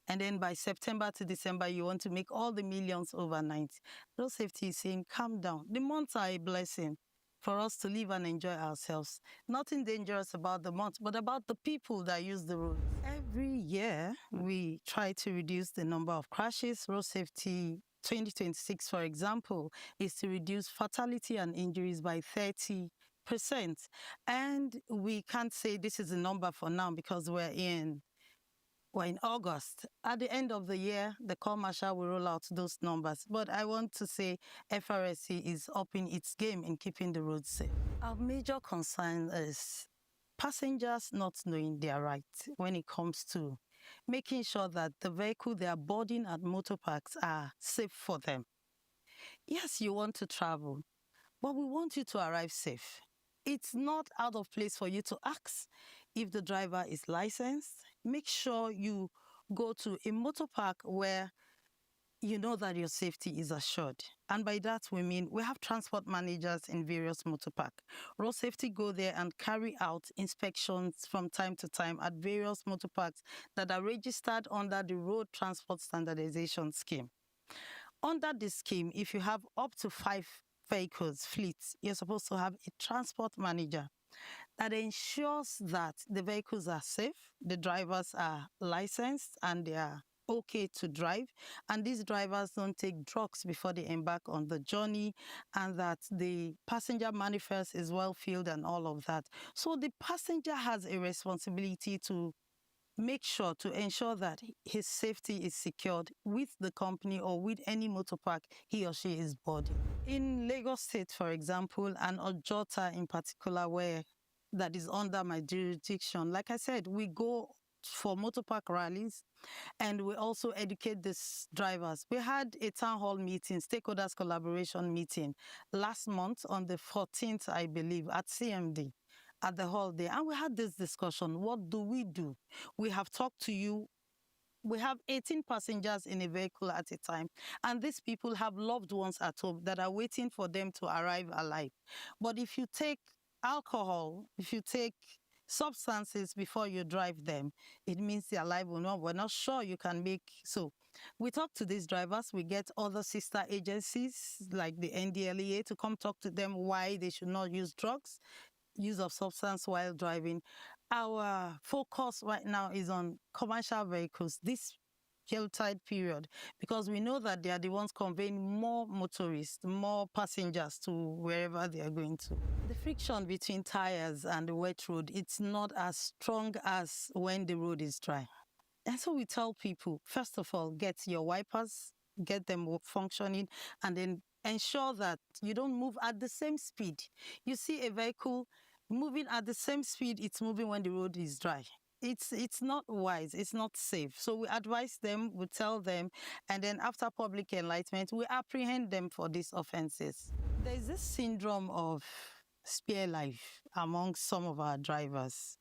and then by September to December, you want to make all the millions overnight. Road safety is saying, calm down. The months are a blessing for us to live and enjoy ourselves. Nothing dangerous about the month, but about the people that use the road. Every year, we try to reduce the number of crashes. Road safety 2026, for example, is to reduce fatality and injuries by 30%. And we can't say this is a number for now because we're in August. At the end of the year, the Corps Marshal will roll out those numbers. But I want to say FRSC is upping its game in keeping the roads safe. Our major concern is passengers not knowing their rights when it comes to making sure that the vehicle they are boarding at motor parks are safe for them. Yes, you want to travel, but we want you to arrive safe. It's not out of place for you to ask if the driver is licensed. Make sure you go to a motor park where you know that your safety is assured. And by that, we mean we have transport managers in various motor parks. Road safety go there and carry out inspections from time to time at various motor parks that are registered under the Road Transport Standardization Scheme. Under this scheme, if you have up to 5 vehicles, fleets, you're supposed to have a transport manager that ensures that the vehicles are safe, the drivers are licensed, and they are okay to drive, and these drivers don't take drugs before they embark on the journey, and that the passenger manifest is well filled and all of that. So the passenger has a responsibility to make sure to ensure that his safety is secured with the company or with any motor park he or she is boarding. In Lagos State, for example, and Ojota in particular, where that is under my jurisdiction, like I said, we go for motor park rallies and we also educate these drivers. We had a town hall meeting, stakeholders collaboration meeting last month on the 14th, I believe, at CMD. At the hall there, and we had this discussion. What do? We have talked to you. We have 18 passengers in a vehicle at a time, and these people have loved ones at home that are waiting for them to arrive alive. But if you take alcohol, if you take substances before you drive them, it means their life will not, we're not sure you can make. So we talk to these drivers, we get other sister agencies like the NDLEA to come talk to them why they should not use drugs, use of substance while driving. Our focus right now is on commercial vehicles this Yuletide period, because we know that they are the ones conveying more motorists, more passengers to wherever they are going to. The friction between tires and the wet road, it's not as strong as when the road is dry. And so we tell people, first of all, get your wipers, get them functioning, and then ensure that you don't move at the same speed. You see a vehicle moving at the same speed it's moving when the road is dry. It's not wise, it's not safe. So we advise them, we tell them, and then after public enlightenment, we apprehend them for these offenses. There's this syndrome of spare life among some of our drivers.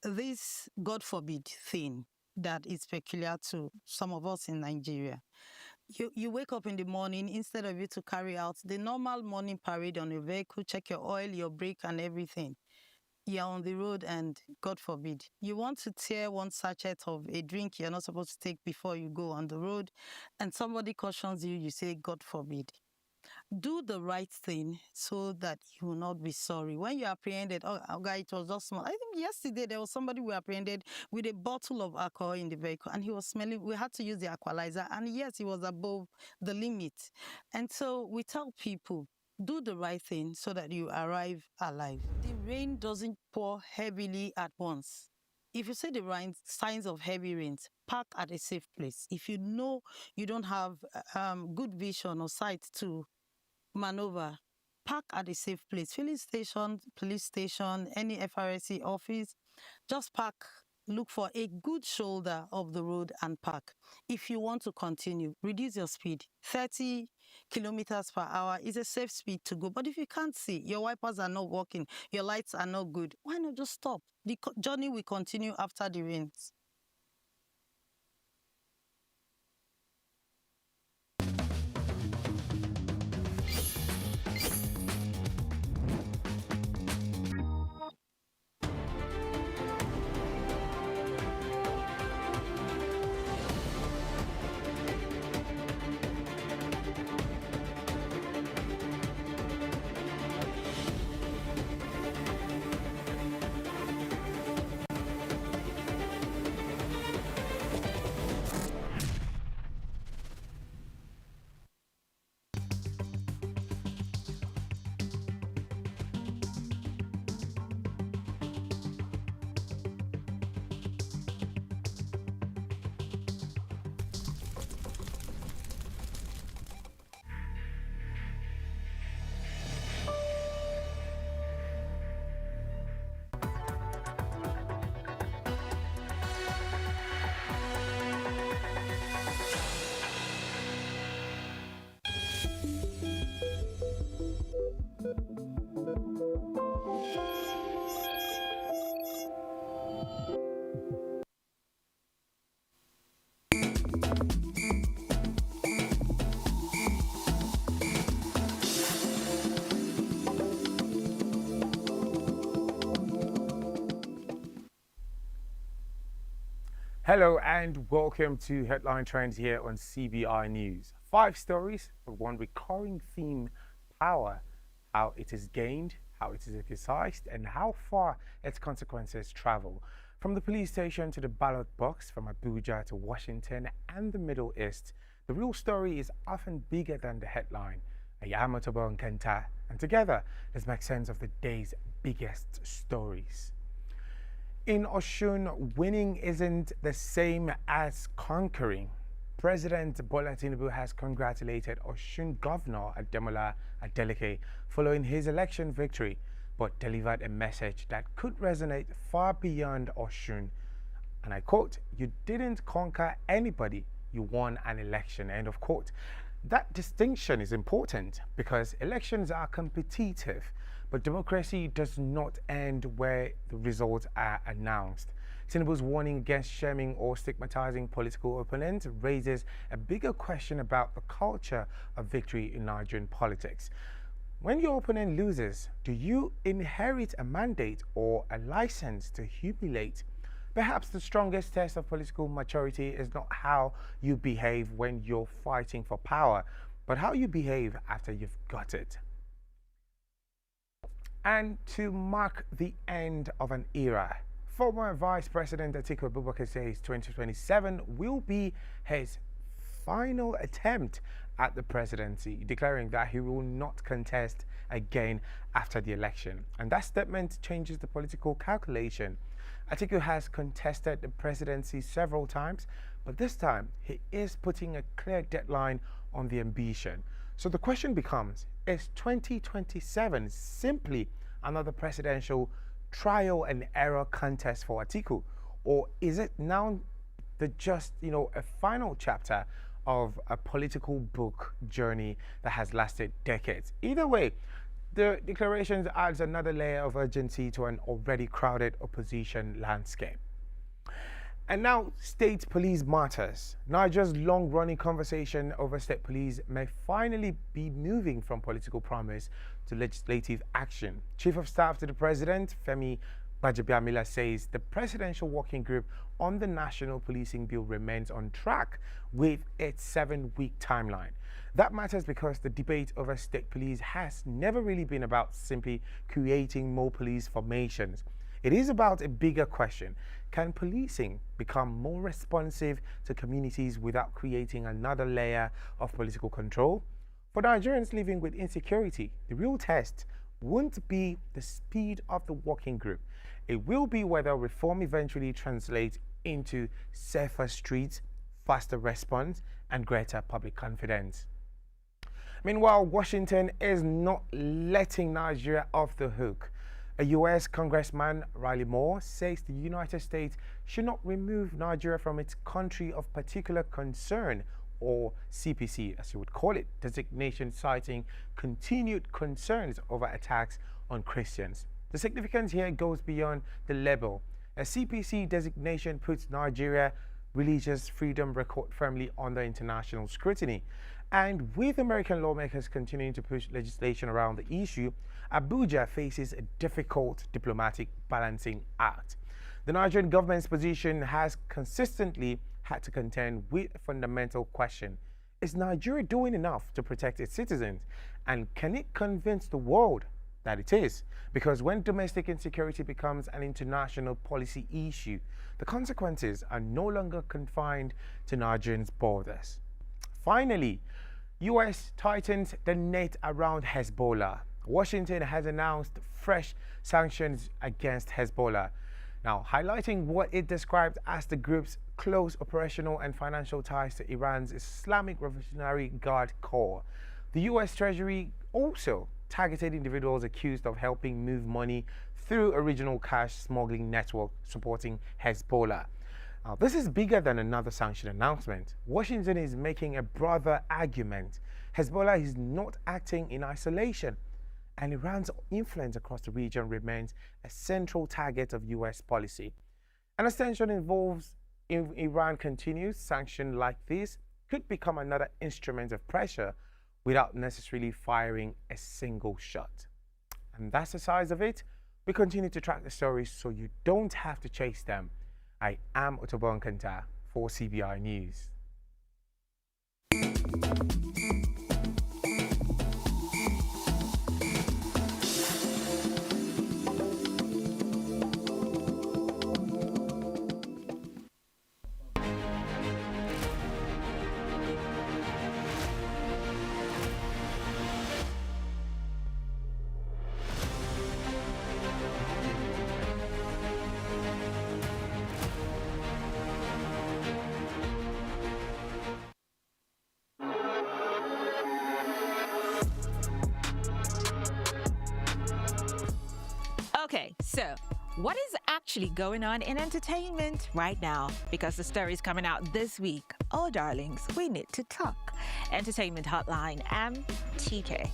This, God forbid, thing that is peculiar to some of us in Nigeria. You wake up in the morning, instead of you to carry out the normal morning parade on your vehicle, check your oil, your brake, and everything. You're on the road and, God forbid, you want to tear one sachet of a drink you're not supposed to take before you go on the road, and somebody cautions you, you say, God forbid. Do the right thing so that you will not be sorry. When you're apprehended, oh, guy, it was just small. I think yesterday there was somebody we apprehended with a bottle of alcohol in the vehicle, and he was smelling. We had to use the equalizer, and yes, he was above the limit. And so we tell people, do the right thing so that you arrive alive. The rain doesn't pour heavily at once. If you see the signs of heavy rains, park at a safe place. If you know you don't have good vision or sight to maneuver, park at a safe place. Filling station, police station, any FRSC office, just park. Look for a good shoulder of the road and park. If you want to continue, reduce your speed. 30 kilometers per hour is a safe speed to go. But if you can't see, your wipers are not working, your lights are not good, why not just stop? The journey will continue after the rains. Hello and welcome to Headline Trends here on CBI News. 5 stories, but one recurring theme: power, how it is gained, how it is exercised, and how far its consequences travel. From the police station to the ballot box, from Abuja to Washington and the Middle East, the real story is often bigger than the headline. I am Otobo Nkenta, and together let's make sense of the day's biggest stories. In Osun, winning isn't the same as conquering. President Bola Tinubu has congratulated Osun Governor Ademola Adeleke following his election victory, but delivered a message that could resonate far beyond Osun. And I quote, "You didn't conquer anybody, you won an election," end of quote. That distinction is important because elections are competitive, but democracy does not end where the results are announced. Tinubu's warning against shaming or stigmatizing political opponents raises a bigger question about the culture of victory in Nigerian politics. when your opponent loses, do you inherit a mandate or a license to humiliate? Perhaps the strongest test of political maturity is not how you behave when you're fighting for power, but how you behave after you've got it. And to mark the end of an era, former Vice President Atiku Abubakar says 2027 will be his final attempt at the presidency, declaring that he will not contest again after the election. And that statement changes the political calculation. Atiku has contested the presidency several times, but this time he is putting a clear deadline on the ambition. So the question becomes, is 2027 simply another presidential trial and error contest for Atiku, or is it now a final chapter of a political book journey that has lasted decades? Either way, the declaration adds another layer of urgency to an already crowded opposition landscape. And now, state police matters. Nigeria's long-running conversation over state police may finally be moving from political promise to legislative action. Chief of Staff to the President, Femi Gbajabiamila, says the Presidential Working Group on the National Policing Bill remains on track with its 7-week timeline. That matters because the debate over state police has never really been about simply creating more police formations. It is about a bigger question. Can policing become more responsive to communities without creating another layer of political control? For Nigerians living with insecurity, the real test won't be the speed of the working group. It will be whether reform eventually translates into safer streets, faster response, and greater public confidence. Meanwhile, Washington is not letting Nigeria off the hook. A U.S. Congressman, Riley Moore, says the United States should not remove Nigeria from its country of particular concern, or CPC, as you would call it, designation, citing continued concerns over attacks on Christians. The significance here goes beyond the label. A CPC designation puts Nigeria religious freedom record firmly under international scrutiny. And with American lawmakers continuing to push legislation around the issue, Abuja faces a difficult diplomatic balancing act. The Nigerian government's position has consistently had to contend with a fundamental question. Is Nigeria doing enough to protect its citizens? And can it convince the world that it is? Because when domestic insecurity becomes an international policy issue, the consequences are no longer confined to Nigerians' borders. Finally, U.S. tightens the net around Hezbollah. Washington has announced fresh sanctions against Hezbollah, now highlighting what it described as the group's close operational and financial ties to Iran's Islamic Revolutionary Guard Corps. The U.S. Treasury also targeted individuals accused of helping move money through a regional cash smuggling network supporting Hezbollah. Now, this is bigger than another sanction announcement. Washington is making a broader argument. Hezbollah is not acting in isolation, and Iran's influence across the region remains a central target of U.S. policy. And as tension involves if Iran continues, sanctions like this could become another instrument of pressure without necessarily firing a single shot. And that's the size of it. We continue to track the stories so you don't have to chase them. I am Otobon Kanta for CBI News. Okay, so what is actually going on in entertainment right now? Because the story is coming out this week. Oh, darlings, we need to talk. Entertainment Hotline, MTK.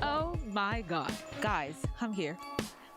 Oh my God. Guys, I'm here.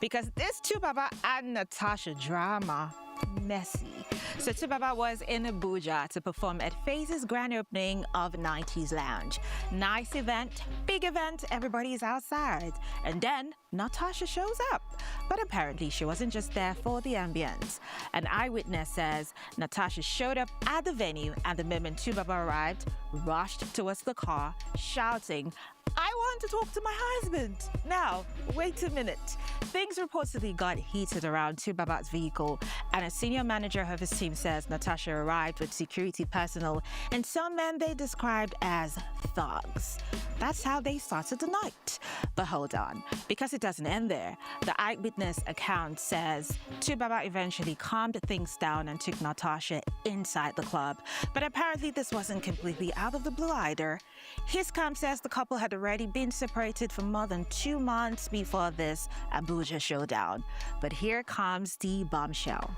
Because this 2Baba and Natasha drama messy. So Tubaba was in Abuja to perform at Phase's grand opening of 90s Lounge. Nice event, big event, everybody's outside. And then Natasha shows up. But apparently she wasn't just there for the ambience. An eyewitness says Natasha showed up at the venue and the moment Tubaba arrived, rushed towards the car, shouting, "I want to talk to my husband." Now, wait a minute. Things reportedly got heated around Tubaba's vehicle, and a senior manager of his team says Natasha arrived with security personnel and some men they described as thugs. That's how they started the night. But hold on, because it doesn't end there. The eyewitness account says Tubaba eventually calmed things down and took Natasha inside the club. But apparently this wasn't completely out of the blue either. His camp says the couple had already been separated for more than 2 months before this Abuja showdown. But here comes the bombshell.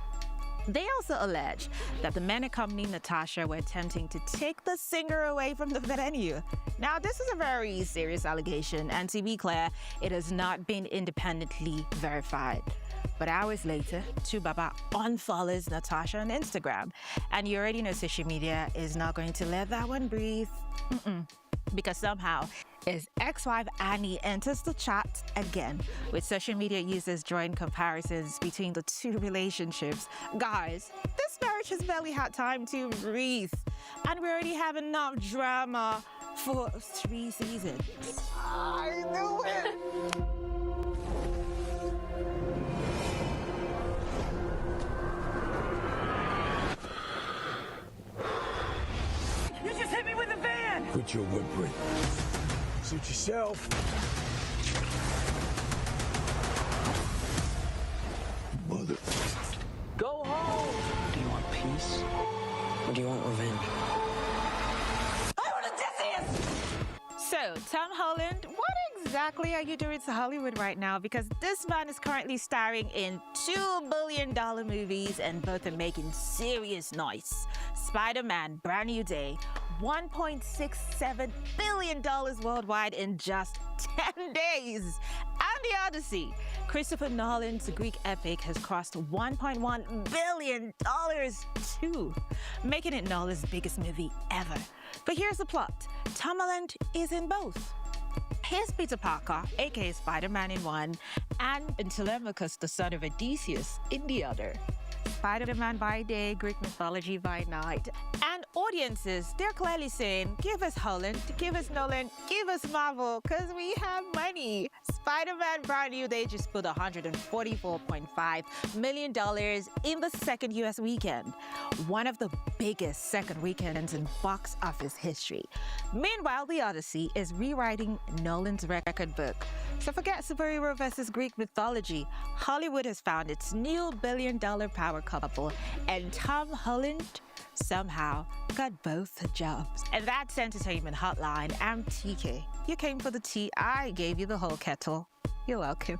They also allege that the men accompanying Natasha were attempting to take the singer away from the venue. Now, this is a very serious allegation, and to be clear, it has not been independently verified. But hours later, Tubaba unfollows Natasha on Instagram, and you already know social media is not going to let that one breathe. Because somehow his ex-wife Annie enters the chat again, with social media users drawing comparisons between the two relationships. Guys, this marriage has barely had time to breathe, and we already have enough drama for 3 seasons. I knew it! You just hit me with a van! Put your whip. Suit yourself. Mother. Go home! Do you want peace? Or do you want revenge? I want to dance! So, Tom Holland, what exactly are you doing to Hollywood right now? Because this man is currently starring in $2 billion movies and both are making serious noise. Spider-Man, Brand New Day, $1.67 billion worldwide in just 10 days. And The Odyssey, Christopher Nolan's Greek epic, has crossed $1.1 billion too, making it Nolan's biggest movie ever. But here's the plot. Tom Holland is in both. Here's Peter Parker, aka Spider-Man in one, and Telemachus, the son of Odysseus, in the other. Spider-Man by day, Greek mythology by night. And audiences, they're clearly saying, give us Holland, give us Nolan, give us Marvel, because we have money. Spider-Man Brand New Day just put $144.5 million in the second US weekend, one of the biggest second weekends in box office history. Meanwhile, The Odyssey is rewriting Nolan's record book. So forget superhero versus Greek mythology. Hollywood has found its new billion-dollar power couple, and Tom Holland somehow got both jobs. And that's Entertainment Hotline. I'm TK. You came for the tea, I gave you the whole kettle. You're welcome.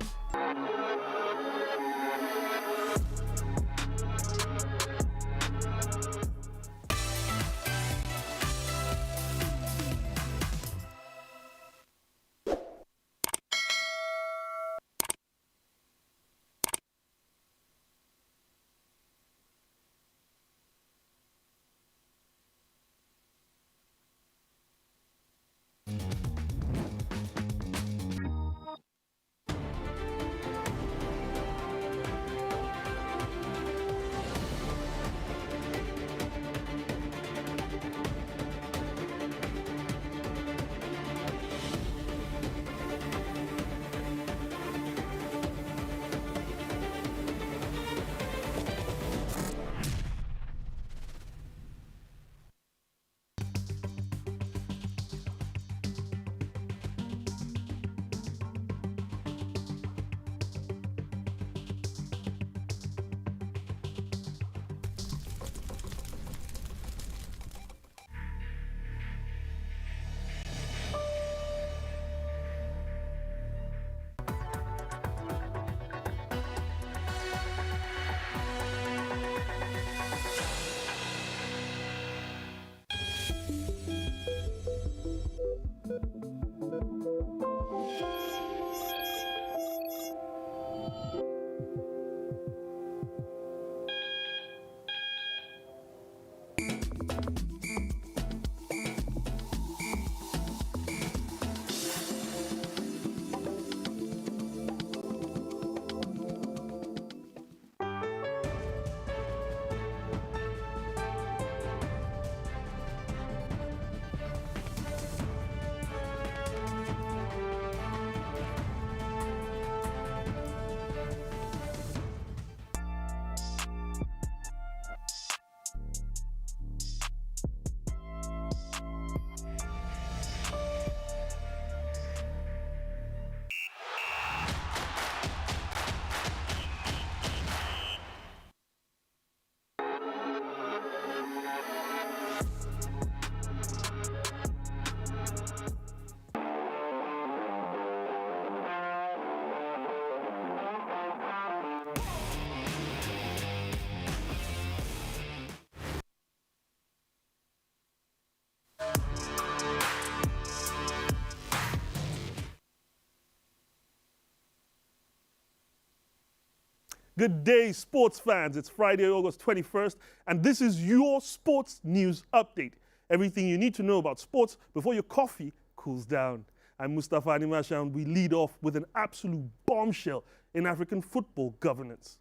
Good day, sports fans. It's Friday, August 21st, and this is your sports news update. Everything you need to know about sports before your coffee cools down. I'm Mustafa Animasha, and we lead off with an absolute bombshell in African football governance.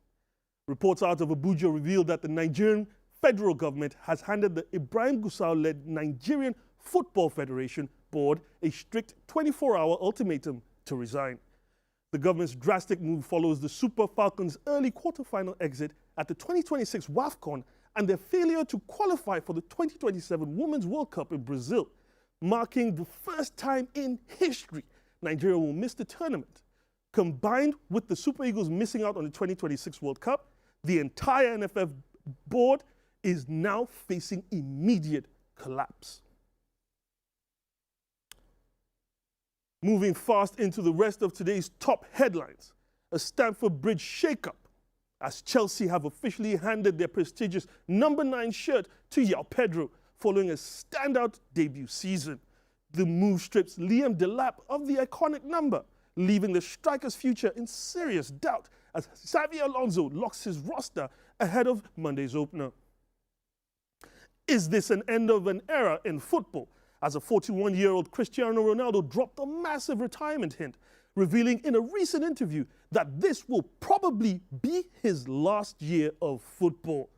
Reports out of Abuja revealed that the Nigerian federal government has handed the Ibrahim Gusau-led Nigerian Football Federation board a strict 24-hour ultimatum to resign. The government's drastic move follows the Super Falcons' early quarterfinal exit at the 2026 WAFCON and their failure to qualify for the 2027 Women's World Cup in Brazil, marking the first time in history Nigeria will miss the tournament. Combined with the Super Eagles missing out on the 2026 World Cup, the entire NFF board is now facing immediate collapse. Moving fast into the rest of today's top headlines, a Stamford Bridge shakeup as Chelsea have officially handed their prestigious number 9 shirt to João Pedro following a standout debut season. The move strips Liam Delap of the iconic number, leaving the striker's future in serious doubt as Xavi Alonso locks his roster ahead of Monday's opener. Is this an end of an era in football? As a 41-year-old Cristiano Ronaldo dropped a massive retirement hint, revealing in a recent interview that this will probably be his last year of football.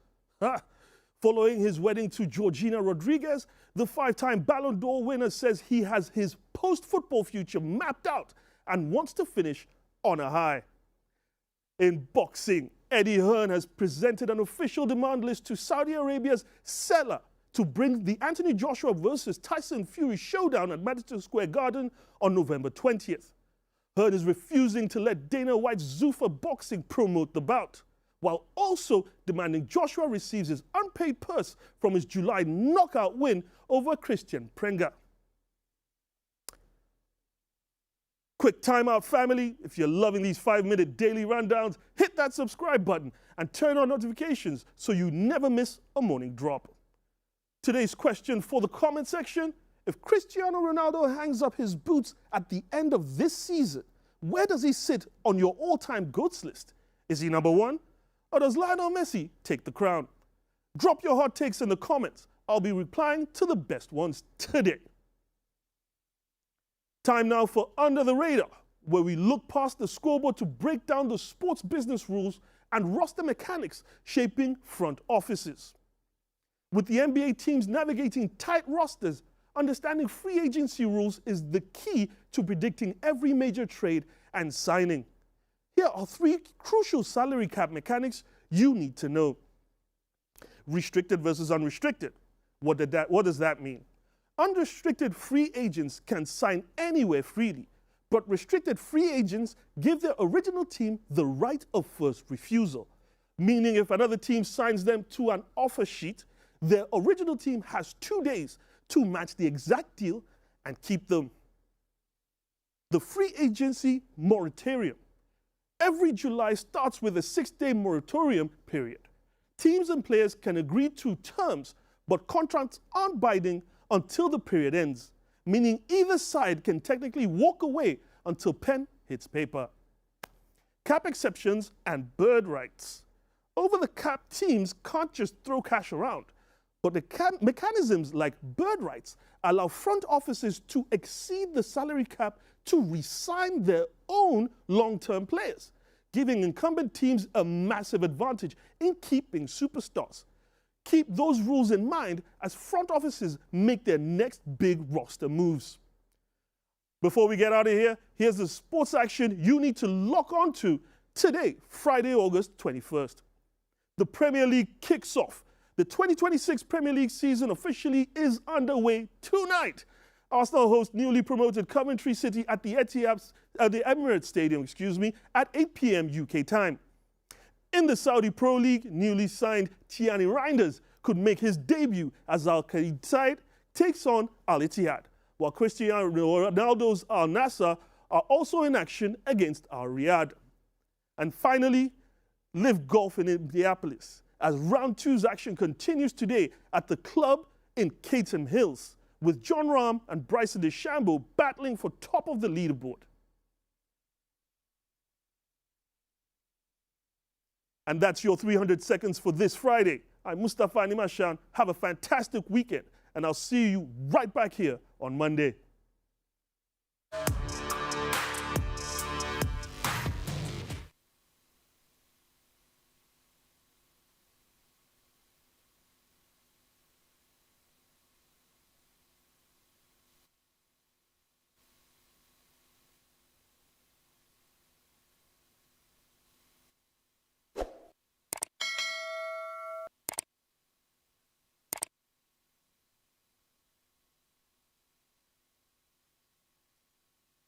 Following his wedding to Georgina Rodriguez, the 5-time Ballon d'Or winner says he has his post-football future mapped out and wants to finish on a high. In boxing, Eddie Hearn has presented an official demand list to Saudi Arabia's seller to bring the Anthony Joshua versus Tyson Fury showdown at Madison Square Garden on November 20th. Hearn is refusing to let Dana White's Zuffa Boxing promote the bout, while also demanding Joshua receives his unpaid purse from his July knockout win over Christian Prenga. Quick timeout, family. If you're loving these 5-minute daily rundowns, hit that subscribe button and turn on notifications so you never miss a morning drop. Today's question for the comment section: if Cristiano Ronaldo hangs up his boots at the end of this season, where does he sit on your all-time GOATs list? Is he number 1? Or does Lionel Messi take the crown? Drop your hot takes in the comments. I'll be replying to the best ones today. Time now for Under the Radar, where we look past the scoreboard to break down the sports business rules and roster mechanics shaping front offices. With the NBA teams navigating tight rosters, understanding free agency rules is the key to predicting every major trade and signing. Here are 3 crucial salary cap mechanics you need to know. Restricted versus unrestricted. What does that mean? Unrestricted free agents can sign anywhere freely, but restricted free agents give their original team the right of first refusal, meaning if another team signs them to an offer sheet, their original team has 2 days to match the exact deal and keep them. The free agency moratorium. Every July starts with a 6-day moratorium period. Teams and players can agree to terms, but contracts aren't binding until the period ends, meaning either side can technically walk away until pen hits paper. Cap exceptions and bird rights. Over the cap, teams can't just throw cash around, but the mechanisms like bird rights allow front offices to exceed the salary cap to re-sign their own long-term players, giving incumbent teams a massive advantage in keeping superstars. Keep those rules in mind as front offices make their next big roster moves. Before we get out of here, here's the sports action you need to lock on to today, Friday, August 21st. The Premier League kicks off. The 2026 Premier League season officially is underway tonight. Arsenal host newly promoted Coventry City at the Emirates Stadium, at 8 p.m. UK time. In the Saudi Pro League, newly signed Tiani Reinders could make his debut as Al Qaeda side takes on Al Ittihad, while Cristiano Ronaldo's Al Nassr are also in action against Al Riyadh. And finally, Live Golf in Indianapolis, as round 2's action continues today at the club in Caterham Hills, with John Rahm and Bryson DeChambeau battling for top of the leaderboard. And that's your 300 seconds for this Friday. I'm Mustafa Animashan. Have a fantastic weekend, and I'll see you right back here on Monday.